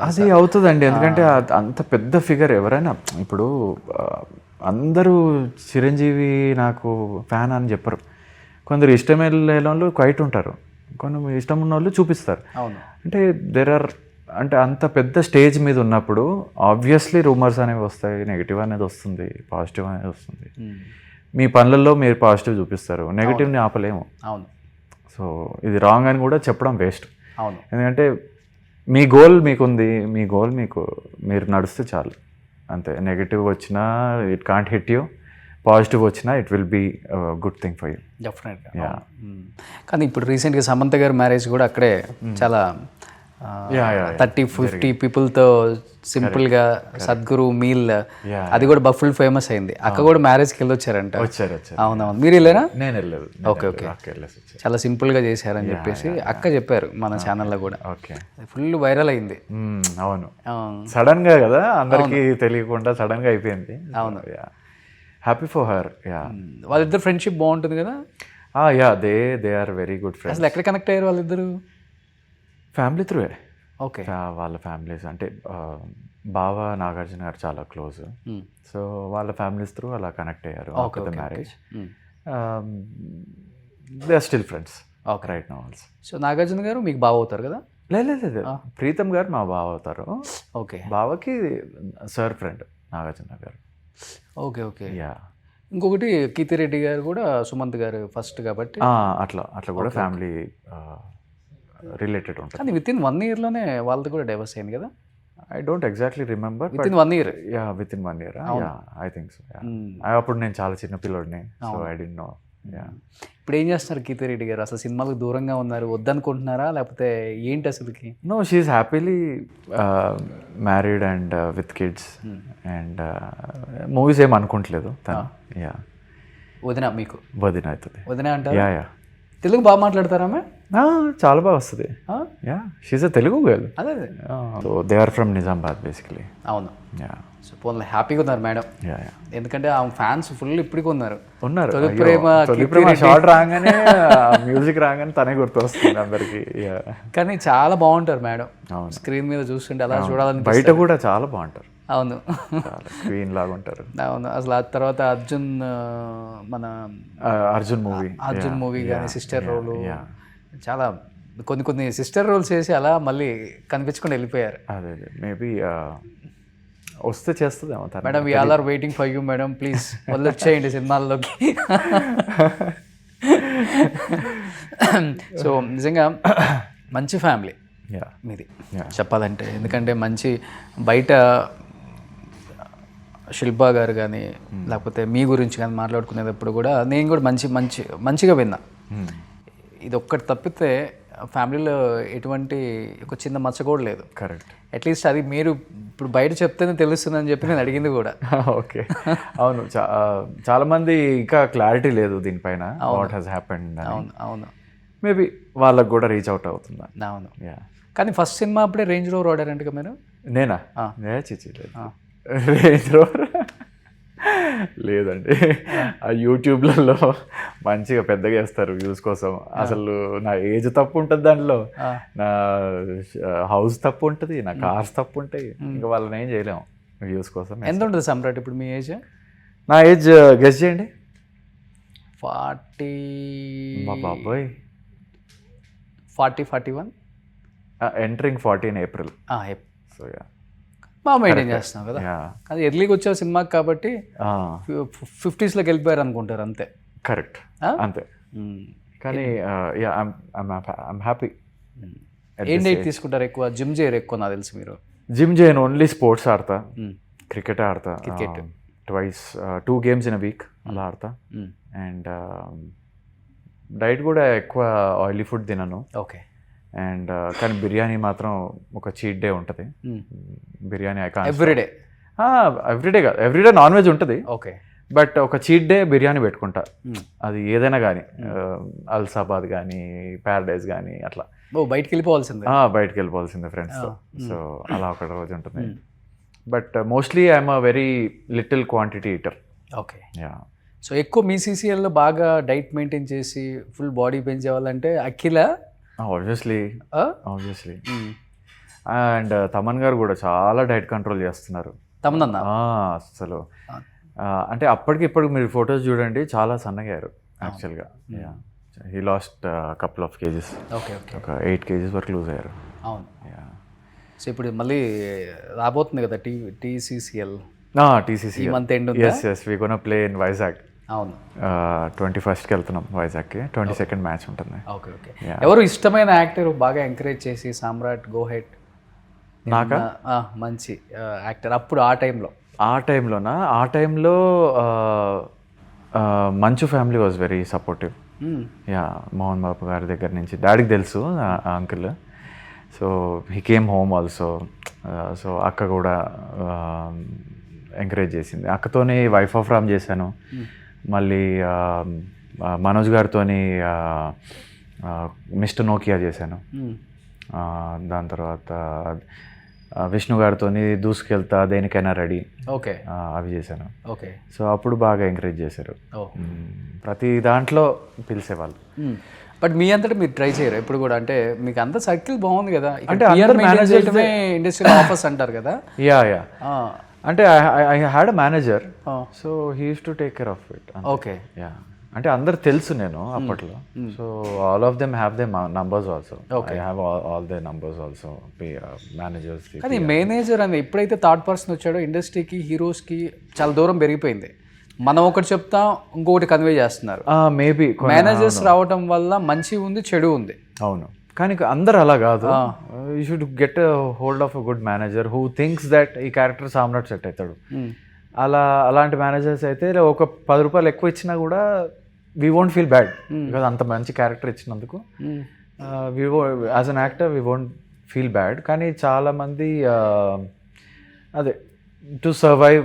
అది అవుతుందండి. ఎందుకంటే అంత పెద్ద ఫిగర్ ఎవరైనా, ఇప్పుడు అందరూ చిరంజీవి నాకు ఫ్యాన్ అని చెప్పరు. కొందరు ఇష్టం లేని వాళ్ళు క్వైట్ ఉంటారు, కొందరు ఇష్టం ఉన్న వాళ్ళు చూపిస్తారు. అవును. అంటే అంటే అంత పెద్ద స్టేజ్ మీద ఉన్నప్పుడు ఆబ్వియస్లీ రూమర్స్ అనేవి వస్తాయి, నెగిటివ్ అనేది వస్తుంది, పాజిటివ్ అనేది వస్తుంది. మీ పనులలో మీరు పాజిటివ్ చూపిస్తారు, నెగిటివ్ని ఆపలేము. అవును. సో ఇది రాంగ్ అని కూడా చెప్పడం వేస్ట్. అవును. ఎందుకంటే మీ గోల్ మీకుంది, మీ గోల్ మీరు నడుస్తే చాలు అంతే. నెగిటివ్ వచ్చినా it can't hit you, positive వచ్చినా it will be good thing for you. డెఫినెట్గా. కానీ ఇప్పుడు రీసెంట్గా సమంత గారి మ్యారేజ్ కూడా అక్కడే చాలా 30-50 పీపుల్తో సింపుల్గా సద్గురు మీల్, అది కూడా ఫుల్ ఫేమస్ అయింది. అక్క కూడా మ్యారేజ్కి వెళ్ళొచ్చారంట. అవునవును. మీరు వెళ్ళారా? నేను వెళ్ళలేదు. Okay okay. చాలా సింపుల్గా చేశారని చెప్పేసి అక్క చెప్పారు మన ఛానల్లో కూడా. ఓకే. ఫుల్ వైరల్ అయింది. అవును, సడన్ గా కదా, అందరికీ తెలియకుండా సడన్ గా అయిపోయింది. అవును. Happy for her. వాళ్ళిద్దరు ఫ్రెండ్షిప్ బాగుంటుంది కదా. They are very good friends. అసలు ఎక్కడ కనెక్ట్ అయ్యారు వాళ్ళిద్దరు? ఫ్యామిలీ త్రూవే. ఓకే. వాళ్ళ ఫ్యామిలీస్ అంటే బావ నాగార్జున గారు చాలా క్లోజ్. సో వాళ్ళ ఫ్యామిలీస్ త్రూ అలా కనెక్ట్ అయ్యారు after the marriage. They are still friends right now also. So Nagarjuna గారు మీకు బావ అవుతారు కదా? లేదు, ప్రీతం గారు మా బావ అవుతారు. ఓకే. బావకి సార్ ఫ్రెండ్ నాగార్జున గారు. Okay okay. ఇంకొకటి కీర్తిరెడ్డి గారు కూడా సుమంత్ గారు ఫస్ట్ కాబట్టి అట్లా కూడా ఫ్యామిలీ రిలేటెడ్ ఉంటుంది. కానీ విత్ ఇన్ 1 yearలోనే వాళ్ళది కూడా డైవర్స్ అయింది కదా? I don't exactly remember. With in 1 year. With in 1 year. I think so. అప్పుడు నేను చాలా చిన్న పిల్లోడిని, సో ఐ డిడ్ నో. ఇప్పుడు ఏం చేస్తున్నారు కీర్తిరెడ్డి గారు? అసలు సినిమాలకు దూరంగా ఉన్నారు, వద్దనుకుంటున్నారా లేకపోతే ఏంటి అసలుకి? No, she's happily married and with kids and movies ఏం అనుకుంటలేదు తను. వదిన మీకు? వదిన అవుతుంది. వదిన అంటారు. తెలుగు బాగా మాట్లాడతారా? చాలా బాగా వస్తుంది. She's a Telugu girl. అదే. So they are from Nizamabad basically. అవును. సో పోన్లే, హ్యాపీగా ఉన్నారు మేడం. ఎందుకంటే ఆ ఫ్యాన్స్ ఫుల్ ఇప్పటికీ ఉన్నారు. తొలి ప్రేమ షార్ట్ రాగానే, మ్యూజిక్ రాగానే తనే గుర్తొస్తుంది అందరికి. కానీ చాలా బాగుంటారు మేడం. స్క్రీన్ మీద చూస్తుంటే అలా చూడాలని. బయట కూడా చాలా బాగుంటారు. అవును క్వీన్ లాగా ఉంటారు. అవును అసలు ఆ తర్వాత మన అర్జున్ మూవీ కానీ సిస్టర్ రోలు చాలా కొన్ని సిస్టర్ రోల్స్ చేసి అలా మళ్ళీ కనిపించకుండా వెళ్ళిపోయారు. అదే మేబీ వస్తే చేస్తుందేమో. Madam we all are waiting for you madam, please వచ్చేయండి సినిమాల్లోకి. సో నిజంగా మంచి ఫ్యామిలీ మీది చెప్పాలంటే, ఎందుకంటే మంచి బయట శిల్పా గారు కానీ లేకపోతే మీ గురించి కానీ మాట్లాడుకునేటప్పుడు కూడా నేను కూడా మంచిగా విన్నా. ఇది ఒక్కటి తప్పితే ఫ్యామిలీలో ఎటువంటి ఒక చిన్న మచ్చ కూడా లేదు. కరెక్ట్. అట్లీస్ట్ అది మీరు ఇప్పుడు బయట చెప్తేనే తెలుస్తుందని చెప్పి నేను అడిగింది కూడా. ఓకే అవును, చాలా మంది ఇంకా క్లారిటీ లేదు దీనిపైన వాట్ హ్యాస్ హ్యాపెండ్. అవును అవును, మేబీ వాళ్ళకు కూడా రీచ్ అవుట్ అవుతుందా. అవును. కానీ ఫస్ట్ సినిమా అప్పుడే రేంజ్ రోవర్ వాడారంట మీరు? నేనా? చిచ్చి లేదు, రేంజ్ రోవర్ లేదండి. ఆ యూట్యూబ్లలో మంచిగా పెద్దగా వేస్తారు వ్యూస్ కోసం. అసలు నా ఏజ్ తప్పు ఉంటుంది దాంట్లో, నా హౌస్ తప్పు ఉంటుంది, నా కార్స్ తప్పు ఉంటాయి. ఇంకా వాళ్ళని ఏం చేయలేము వ్యూస్ కోసం. ఎంత ఉంటుంది సమ్రాట్ ఇప్పుడు మీ ఏజ్? నా ఏజ్ గెస్ చేయండి. 40. మా బాబాయ్ 40, 41. Entering 40 in April. సో బాగా మెయింటైన్ చేస్తున్నాం కదా. అది ఎర్లీగా వచ్చే సినిమాకి కాబట్టి 50sలోకి వెళ్ళిపోయారు అనుకుంటారు అంతే. కరెక్ట్, అంతే. కానీ ఐమ్ హ్యాపీ. ఏం డైట్ తీసుకుంటారు ఎక్కువ? జిమ్ చేయరు ఎక్కువ నాకు తెలిసి మీరు? జిమ్ చేయను, ఓన్లీ స్పోర్ట్స్ ఆడతా. క్రికెట్ ఆడతా, twice 2 games in a week అలా ఆడతా. అండ్ డైట్ కూడా ఎక్కువ ఆయిలీ ఫుడ్ తినను. ఓకే. అండ్ కానీ బిర్యానీ మాత్రం ఒక చీట్ డే ఉంటుంది. బిర్యానీ ఎవ్రీడే కాదు, ఎవ్రీడే నాన్ వెజ్ ఉంటుంది. ఓకే. బట్ ఒక చీట్ డే బిర్యానీ పెట్టుకుంటా. అది ఏదైనా కానీ, అల్సాబాద్ కానీ ప్యారడైజ్ కానీ అట్లా. బయటికి వెళ్ళిపోవాల్సిందే ఫ్రెండ్స్తో. సో అలా ఒక రోజు ఉంటుంది. But mostly I'm a very little quantity eater. Okay. So ఎక్కువ మీ సీసీఎల్లో బాగా డైట్ మెయింటైన్ చేసి ఫుల్ బాడీ పెంచేవాళ్ళంటే అఖిల. ఆబ్వియస్లీ. అండ్ తమన్ గారు కూడా చాలా డైట్ కంట్రోల్ చేస్తున్నారు. తమన్ అసలు అంటే అప్పటికి ఇప్పటికి మీరు ఫొటోస్ చూడండి, చాలా సన్నగారు యాక్చువల్గా. He lost couple of kgs. Okay. ఒక 8 kgs వరకు లూజ్ అయ్యారు. అవును. సో ఇప్పుడు మళ్ళీ రాబోతుంది కదా TCCL. TCCL ఈ month end. yes we gonna play in Vizag. అవును. 21st వెళ్తున్నాం వైజాగ్కి. 22nd మ్యాచ్ ఉంటుంది. ఓకే. ఎవరు ఇష్టమైన యాక్టర్ బాగా ఎంకరేజ్ చేసి సామ్రాట్ గో హెడ్? నాకా? మంచి యాక్టర్ అప్పుడు ఆ టైంలోనా? ఆ టైంలో Manchu family was very supportive. Mohan Babu గారి దగ్గర నుంచి డాడీకి తెలుసు uncle. So he came home also. So అక్క కూడా ఎంకరేజ్ చేసింది. అక్కతోనే వైఫ్ ఆఫ్ రామ్ చేశాను. మళ్ళీ మనోజ్ గారితో మిస్టర్ నోకియా చేశాను. దాని తర్వాత విష్ణు గారితో దూసుకెళ్తా, దేనికైనా రెడీ. ఓకే. అవి చేశాను. ఓకే. సో అప్పుడు బాగా ఎంకరేజ్ చేశారు. ప్రతి దాంట్లో పిలిచేవాళ్ళు. బట్ మీ అంతటా మీరు ట్రై చేయరు ఎప్పుడు కూడా? అంటే మీకు అంత సర్కిల్ బాగుంది కదా, అంటే ఇండస్ట్రియల్ ఆఫర్స్ అంటారు కదా. యా అంటే I had a manager. So he use to take care of it. Okay. Yeah అంటే అందరు తెలుసు నేను అప్పట్లో. So all of them have they numbers also. I have all they numbers also, managers. కానీ మేనేజర్ అని ఎప్పుడైతే థర్డ్ పర్సన్ వచ్చాడో ఇండస్ట్రీకి, హీరోస్కి చాలా దూరం పెరిగిపోయింది. మనం ఒకటి చెప్తాం, ఇంకొకటి కన్వే చేస్తున్నారు. మేబీ మేనేజర్స్ రావడం వల్ల మంచి ఉంది, చెడు ఉంది. అవును, కానీ అందరు అలా కాదు. You should get hold of a good manager who thinks that ఈ క్యారెక్టర్ సామ్రాట్ సెట్ అవుతాడు. అలాంటి మేనేజర్స్ అయితే ఒక 10 రూపాయలు ఎక్కువ ఇచ్చినా కూడా we won't feel bad, because అంత మంచి క్యారెక్టర్ ఇచ్చినందుకు. As an actor we won't feel bad. కానీ చాలామంది అదే టు సర్వైవ్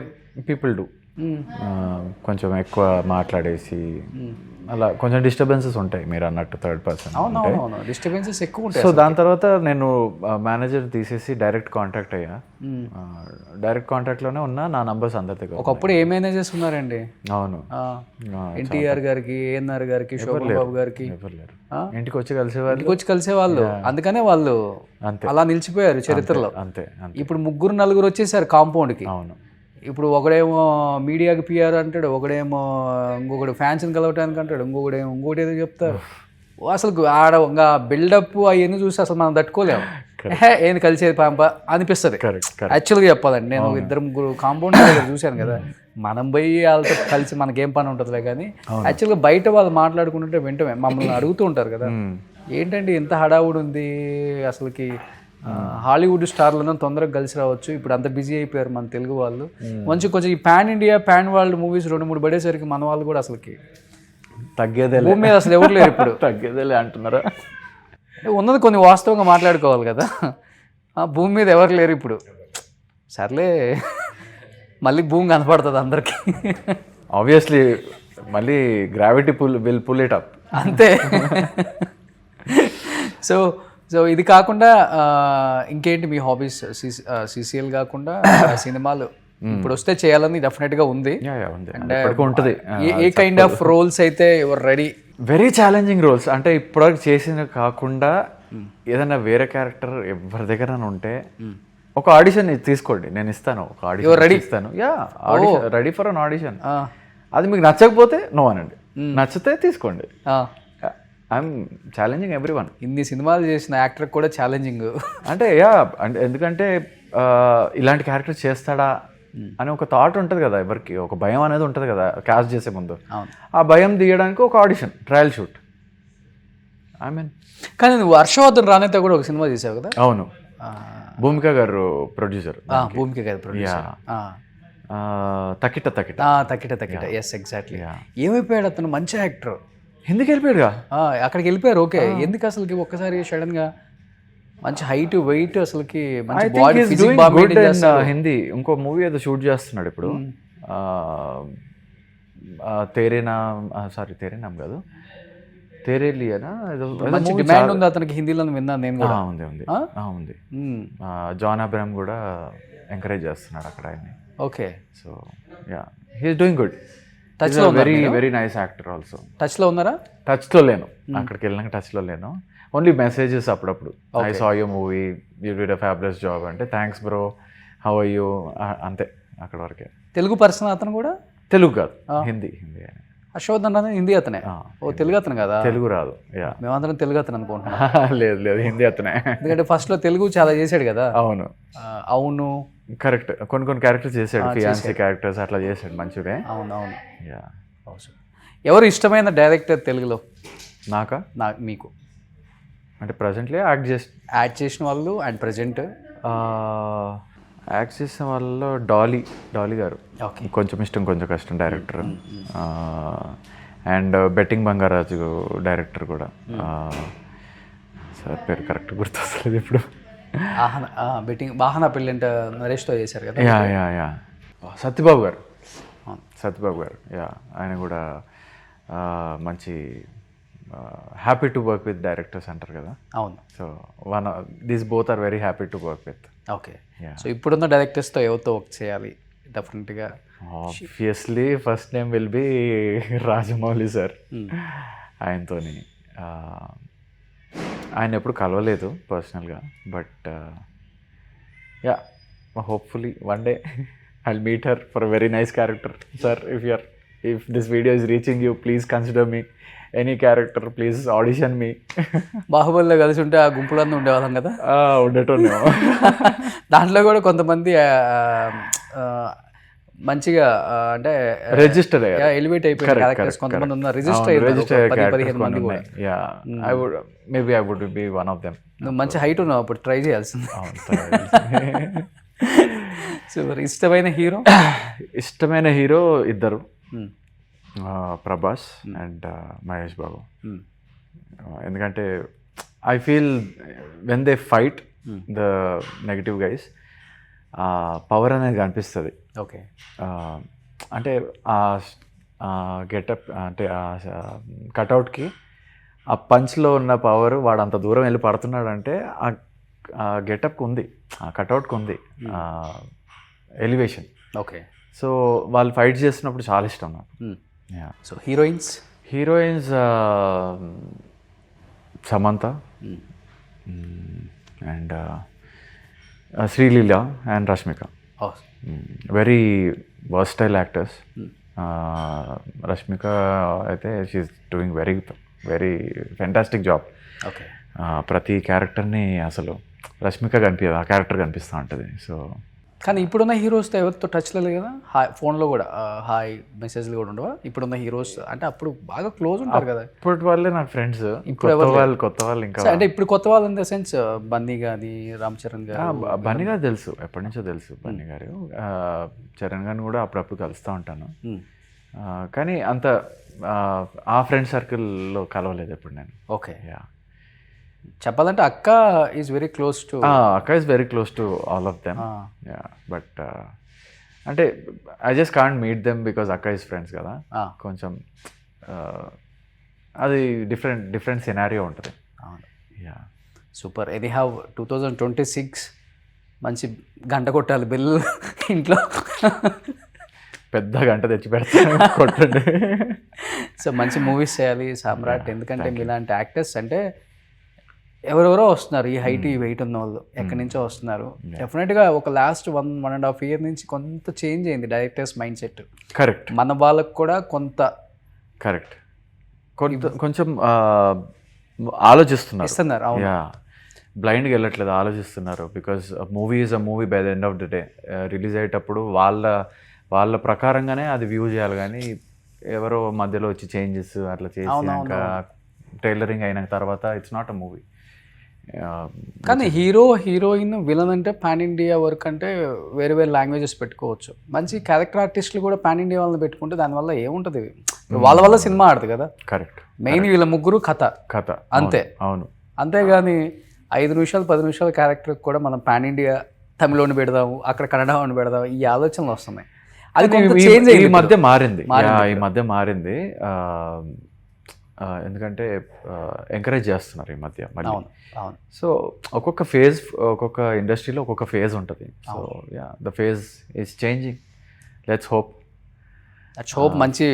పీపుల్ డూ. కొంచెం ఎక్కువ మాట్లాడేసి అలా కొంచెం డిస్టర్బెన్సెస్ ఉంటాయి మీరు అన్నట్టు థర్డ్ పర్సన్. అవునవును, డిస్టర్బెన్సెస్ ఎక్కువ ఉంటాయి. సో దాని తర్వాత నేను మేనేజర్ తీసేసి డైరెక్ట్ కాంటాక్ట్ అయ్యా. డైరెక్ట్ కాంటాక్ట్లోనే ఉన్నా, నా నంబర్స్ అందరి దగ్గర. ఒకప్పుడు ఏ మేనేజర్స్ ఉన్నారండి? అవును, ఎన్టీఆర్ గారికి, ఏఎన్ఆర్ గారికి, శోభన్ బాబు గారికి ఎవరు లేరు. ఇంటికి వచ్చి కలిసేవాళ్ళు, ఇంటికి వచ్చి కలిసేవాళ్ళు. అందుకనే వాళ్ళు అంతే అలా నిలిచిపోయారు చరిత్రలో. అంతే. ఇప్పుడు 3-4 వచ్చేసారు కాంపౌండ్కి. అవును, ఇప్పుడు ఒకడేమో మీడియాకి పిఆర్ అంటాడు, ఒకడేమో ఇంకొకడు ఫ్యాన్స్ని కలవటానికి అంటాడు, ఇంకొకడేమో ఇంకోటి ఏదో చెప్తారు. అసలు ఆడ ఇంకా బిల్డప్ అవన్నీ చూసి అసలు మనం తట్టుకోలేము. ఏంది కలిసేది పాంప అనిపిస్తుంది యాక్చువల్గా చెప్పాలండి. నేను 2-3 కాంపౌండ్ చూశాను కదా, మనం పోయి వాళ్ళతో కలిసి మనకేం పని ఉంటుందిలే. కానీ యాక్చువల్గా బయట వాళ్ళు మాట్లాడుకుంటుంటే వెంటనే మమ్మల్ని అడుగుతూ ఉంటారు కదా, ఏంటంటే ఇంత హడావుడి ఉంది అసలుకి, హాలీవుడ్ స్టార్లను తొందరగా కలిసి రావచ్చు, ఇప్పుడు అంత బిజీ అయిపోయారు మన తెలుగు వాళ్ళు. కొంచెం ఈ pan India, pan world movies 2-3 పడేసరికి మన వాళ్ళు కూడా అసలుకి తగ్గేదే భూమి మీద అసలు ఎవరు లేరు ఇప్పుడు. తగ్గేదేలే అంటున్నారా? ఉన్నది కొన్ని వాస్తవంగా మాట్లాడుకోవాలి కదా. భూమి మీద ఎవరు లేరు ఇప్పుడు. సర్లే, మళ్ళీ భూమి కనపడుతుంది అందరికీ. ఆబ్వియస్లీ మళ్ళీ gravity will pull it up, అంతే. సో ఇది కాకుండా ఇంకేంటి మీ హాబీస్? సిసిఎల్ కాకుండా సినిమాలు ఇప్పుడు వస్తే చేయాలని డెఫినెట్గా ఉంది. ఉంటుంది. ఏ కైండ్ ఆఫ్ రోల్స్ అయితే your ready? Very challenging roles. అంటే ఇప్పటివరకు చేసిన కాకుండా ఏదైనా వేరే క్యారెక్టర్ ఎవరి దగ్గర ఉంటే ఒక ఆడిషన్ తీసుకోండి, నేను ఇస్తాను. ఒక ఆడిషన్ ఇస్తాను. Ready for an audition. అది మీకు నచ్చకపోతే నో అనండి, నచ్చితే తీసుకోండి. I'm challenging everyone. ఇన్ని సినిమాలు చేసిన యాక్టర్ కూడా ఛాలెంజింగ్. అంటే అంటే ఎందుకంటే ఇలాంటి క్యారెక్టర్ చేస్తాడా అని ఒక థాట్ ఉంటుంది కదా ఎవరికి, ఒక భయం అనేది ఉంటుంది కదా క్యాస్ట్ చేసే ముందు. ఆ భయం తీయడానికి ఒక audition, trial shoot. I mean, కానీ నువ్వు హర్షవర్ధన్ రానేతో కూడా ఒక సినిమా చేసావు కదా? అవును, భూమిక గారు ప్రొడ్యూసర్. భూమిక గారు ప్రొడ్యూసర్. తకిట. Yes, exactly. ఏమైపోయాడు అతను? మంచి యాక్టర్. ఎందుకు వెళ్ళిపోయాడుగా? అక్కడికి వెళ్ళిపోయారు. ఓకే, ఎందుకు అసలుకి ఒక్కసారి సడన్ గా? మంచి హైట్, వెయిట్, అసలుకి మంచి బాడీ, హిందీ ఇంకో మూవీ ఏదో షూట్ చేస్తున్నాడు ఇప్పుడు. తేరే నామ్ కాదు, తేరే లియానా ఏదో. మంచి డిమాండ్ ఉంది అతనికి హిందీలో, విన్నాను నేను కూడా. ఉంది. జాన్ అబ్రహాం కూడా ఎంకరేజ్ చేస్తున్నాడు అక్కడ ఆయన్ని. Okay, so yeah, he is doing good. Touch లో very nice actor also. Touch లో ఉన్నారా? టచ్ లో లేను, అక్కడికి వెళ్ళినాక టచ్ లో లేను. ఓన్లీ మెసేజెస్ అప్పుడప్పుడు. I saw you movie, you did a fabulous job అంటే thanks bro, how are you, అంతే, అక్కడ వరకే. తెలుగు పర్సన్ అతను కూడా? తెలుగు కాదు, హిందీ. హర్షవర్ధన్ అనే హిందీ అతనే. ఓ, తెలుగు అతను కదా? తెలుగు రాదు. మేమందరం తెలుగు అతను అనుకుంటున్నాం. లేదు, హిందీ అతనే. ఎందుకంటే ఫస్ట్ లో తెలుగు చాలా చేశాడు కదా. అవును, కరెక్ట్. కొన్ని క్యారెక్టర్స్ చేశాడు, ఫియాన్సీ క్యారెక్టర్స్ అట్లా చేశాడు మంచిగా. అవునవును. ఎవరు ఇష్టమైన డైరెక్టర్ తెలుగులో? మీకు అంటే ప్రజెంట్లీ యాడ్ చేసిన వాళ్ళు అండ్ ప్రజెంట్ యాక్ట్ చేసిన వాళ్ళలో డాలీ గారు కొంచెం ఇష్టం, కొంచెం కష్టం director. And betting Bangarraju director కూడా. సార్ పేరు కరెక్ట్ గుర్తొస్తలేదు ఇప్పుడు. బెట్టింగ్ వాహన పెళ్ళంట నరేష్తో చేశారు కదా. యా సత్యబాబు గారు. యా, ఆయన కూడా మంచి happy to work with directors అంటారు కదా. అవును. So these both are very happy to work with. Okay, so ఇప్పుడున్న డైరెక్టర్స్తో ఎవరితో వర్క్ చేయాలి డెఫినెట్గా? Obviously first name will be Rajamouli sir. ఆయనతోని ఆయన ఎప్పుడు కలవలేదు పర్సనల్గా, but yeah, hopefully one day I'll meet her for a very nice character. Sir, if this video is reaching you, please consider me. Any character, please audition me. బాహుబలిలో కలిసి ఉంటే ఆ గుంపులన్నీ ఉండేవాళ్ళం కదా. ఉండేటోనే. దాంట్లో కూడా కొంతమంది మంచిగా అంటే రిజిస్టర్ ఎలివేట్ అయిపోయిన క్యారెక్టర్స్ కొంతమంది ఉన్నారు, రిజిస్టర్ అయ్యారు 15 మంది కూడా. I would be one of them. నువ్వు మంచి హైట్ ఉన్నావు, అప్పుడు ట్రై చేయాల్సింది. ఇష్టమైన హీరో ఇద్దరు, ప్రభాస్ అండ్ మహేష్ బాబు. ఎందుకంటే I feel when they fight the negative guys, power అనేది కనిపిస్తుంది. ఓకే, అంటే గెటప్ అంటే కటౌట్కి ఆ పంచ్లో ఉన్న పవర్ వాడు అంత దూరం వెళ్ళి పడుతున్నాడు అంటే ఆ గెటప్కి ఉంది, ఆ కటౌట్కి ఉంది ఎలివేషన్. ఓకే. సో వాళ్ళు ఫైట్ చేస్తున్నప్పుడు చాలా ఇష్టం నాకు. So heroines Samantha and Sreeleela and Rashmika. Very versatile actors. Rashmika అయితే she's doing very fantastic job. Okay. ప్రతి క్యారెక్టర్ని అసలు రష్మిక కనిపించదు, ఆ క్యారెక్టర్ కనిపిస్తూ ఉంటుంది. సో కానీ ఇప్పుడున్న హీరోస్తో ఎవరితో టచ్లో లేదు కదా, హాయ్ ఫోన్లో కూడా హాయ్ మెసేజ్లు కూడా ఉండవా ఇప్పుడున్న హీరోస్? అంటే అప్పుడు బాగా క్లోజ్ ఉంటారు కదా. ఇప్పటి వాళ్ళే నాకు ఫ్రెండ్స్. ఇప్పుడు కొత్త వాళ్ళు ఇంకా అంటే ఇప్పుడు కొత్త వాళ్ళు ఇన్ ద సెన్స్ బన్నీ కానీ రామ్ చరణ్ గారు. బన్నీ గారు తెలుసు, ఎప్పటి నుంచో తెలుసు బన్నీ గారు. చరణ్ గారిని కూడా అప్పుడప్పుడు కలుస్తూ ఉంటాను. కానీ అంత ఆ ఫ్రెండ్ సర్కిల్లో కలవలేదు ఎప్పుడు నేను. ఓకే. చెప్పాలంటే akka is very close to akka is very close to all of them. But అంటే I just can't meet them because akka is friends కదా. కొంచెం అది డిఫరెంట్ సినారియో ఉంటుంది. సూపర్. ఎనీ హ్యావ్ 2026 మంచి గంట కొట్టాలి బిల్ ఇంట్లో. పెద్ద గంట తెచ్చి పెడతాను కొట్టండి. సో మంచి మూవీస్ చేయాలి సామ్రాట్. ఎందుకంటే మీలాంటి యాక్టర్స్ అంటే ఎవరెవరో వస్తున్నారు, ఈ హైట్ ఈ వెయిట్ ఉన్న వాళ్ళు ఎక్కడి నుంచో వస్తున్నారు. డెఫినెట్గా ఒక లాస్ట్ 1.5 year నుంచి కొంత చేంజ్ అయింది డైరెక్టర్స్ మైండ్ సెట్. కరెక్ట్. మన వాళ్ళకు కూడా కొంత కరెక్ట్ కొంచెం ఆలోచిస్తున్నారు. బ్లైండ్గా వెళ్ళట్లేదు, ఆలోచిస్తున్నారు. Because movie is a movie by the end of the day. Release అయ్యేటప్పుడు వాళ్ళ ప్రకారంగానే అది వ్యూ చేయాలి. కానీ ఎవరో మధ్యలో వచ్చి చేంజెస్ అట్లా చేసినాక టైలరింగ్ అయిన తర్వాత ఇట్స్ నాట్ అ మూవీ. కానీ హీరోయిన్ విలన్ అంటే పాన్ ఇండియా వర్క్ అంటే వేరే లాంగ్వేజెస్ పెట్టుకోవచ్చు. మంచి క్యారెక్టర్ ఆర్టిస్టులు కూడా పాన్ ఇండియా వాళ్ళని పెట్టుకుంటే దానివల్ల ఏముంటుంది, వాళ్ళ వల్ల సినిమా ఆడుతుంది కదా. కరెక్ట్. మెయిన్ వీళ్ళ ముగ్గురు కథ అంతే. అవును. అంతేగాని 5 నిమిషాలు 10 నిమిషాల క్యారెక్టర్ కూడా మనం పాన్ ఇండియా తమిళని పెడదాము, అక్కడ కన్నడ అని పెడదాము, ఈ ఆలోచనలు వస్తున్నాయి. అది ఈ మధ్య మారింది. ఎందుకంటే ఎంకరేజ్ చేస్తున్నారు ఈ మధ్య మళ్ళీ. సో ఒక్కొక్క ఇండస్ట్రీలో ఒక్కొక్క ఫేజ్ ఉంటుంది. So the phase is changing. Let's hope మంచి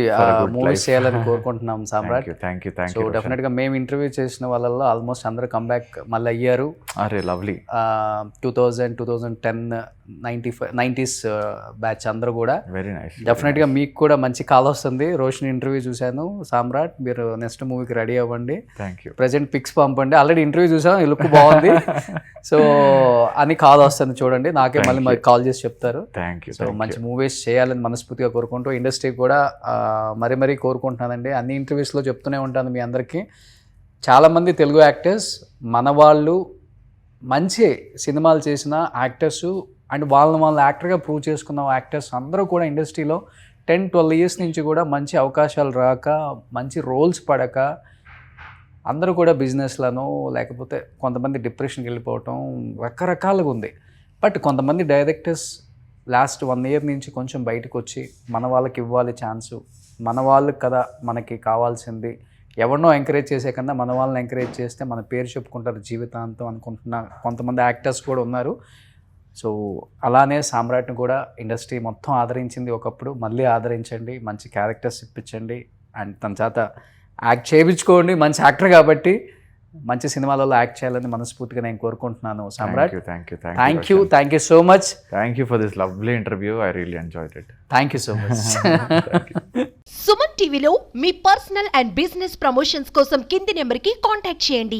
మూవీస్ చేయాలని కోరుకుంటున్నాం సామ్రాట్. Thank you. సో డెఫినెట్గా మేము ఇంటర్వ్యూ చేసిన వాళ్ళల్లో ఆల్మోస్ట్ అందరూ కమ్బ్యాక్ మళ్ళీ అయ్యారు. అరే లవ్లీ. 2000, 2010, 90s బ్యాచ్ అందరూ కూడా. Very nice. డెఫినెట్గా మీకు కూడా మంచి కాల్ వస్తుంది. రోషిని ఇంటర్వ్యూ చూశాను. సామ్రాట్ మీరు నెక్స్ట్ మూవీకి రెడీ అవ్వండి. Thank you. ప్రెజెంట్ పిక్స్ పంపండి. ఆల్రెడీ ఇంటర్వ్యూ చూసాను, లుక్ బాగుంది. సో అని కాల్ వస్తుంది చూడండి, నాకే మళ్ళీ కాల్ చేసి చెప్తారు. Thank you. సో మంచి మూవీస్ చేయాలని మనస్ఫూర్తిగా కోరుకుంటూ ఇండస్ట్రీ కూడా మరీ కోరుకుంటున్నానండి. అన్ని ఇంటర్వ్యూస్లో చెప్తూనే ఉంటాను మీ అందరికీ. చాలామంది తెలుగు యాక్టర్స్ మన వాళ్ళు మంచి సినిమాలు చేసిన యాక్టర్స్ అండ్ వాళ్ళ యాక్టర్గా ప్రూవ్ చేసుకున్న యాక్టర్స్ అందరూ కూడా ఇండస్ట్రీలో 10-12 years నుంచి కూడా మంచి అవకాశాలు రాక, మంచి రోల్స్ పడక అందరూ కూడా బిజినెస్లను లేకపోతే కొంతమంది డిప్రెషన్కి వెళ్ళిపోవటం రకరకాలుగా ఉంది. బట్ కొంతమంది డైరెక్టర్స్ లాస్ట్ 1 year నుంచి కొంచెం బయటకు వచ్చి మన వాళ్ళకి ఇవ్వాలి ఛాన్సు, మన వాళ్ళకి కదా మనకి కావాల్సింది, ఎవరినో ఎంకరేజ్ చేసే కన్నా మన వాళ్ళని ఎంకరేజ్ చేస్తే మన పేరు చెప్పుకుంటారు జీవితాంతం అనుకుంటున్న కొంతమంది యాక్టర్స్ కూడా ఉన్నారు. సో అలానే సామ్రాట్ని కూడా ఇండస్ట్రీ మొత్తం ఆదరించింది ఒకప్పుడు, మళ్ళీ ఆదరించండి, మంచి క్యారెక్టర్స్ ఇప్పించండి అండ్ తన చేత యాక్ట్ చేయించుకోండి. మంచి యాక్టర్ కాబట్టి మంచి సినిమాలలో యాక్ట్ చేయాలని మనస్ఫూర్తిగా నేను కోరుకుంటున్నాను Samrat. Thank you so much. Thank you for this lovely interview. I really enjoyed it. Thank you so much. Suman టీవీలో మీ పర్సనల్ అండ్ బిజినెస్ ప్రమోషన్స్ కోసం కింది నెంబర్కి కాంటాక్ట్ చేయండి.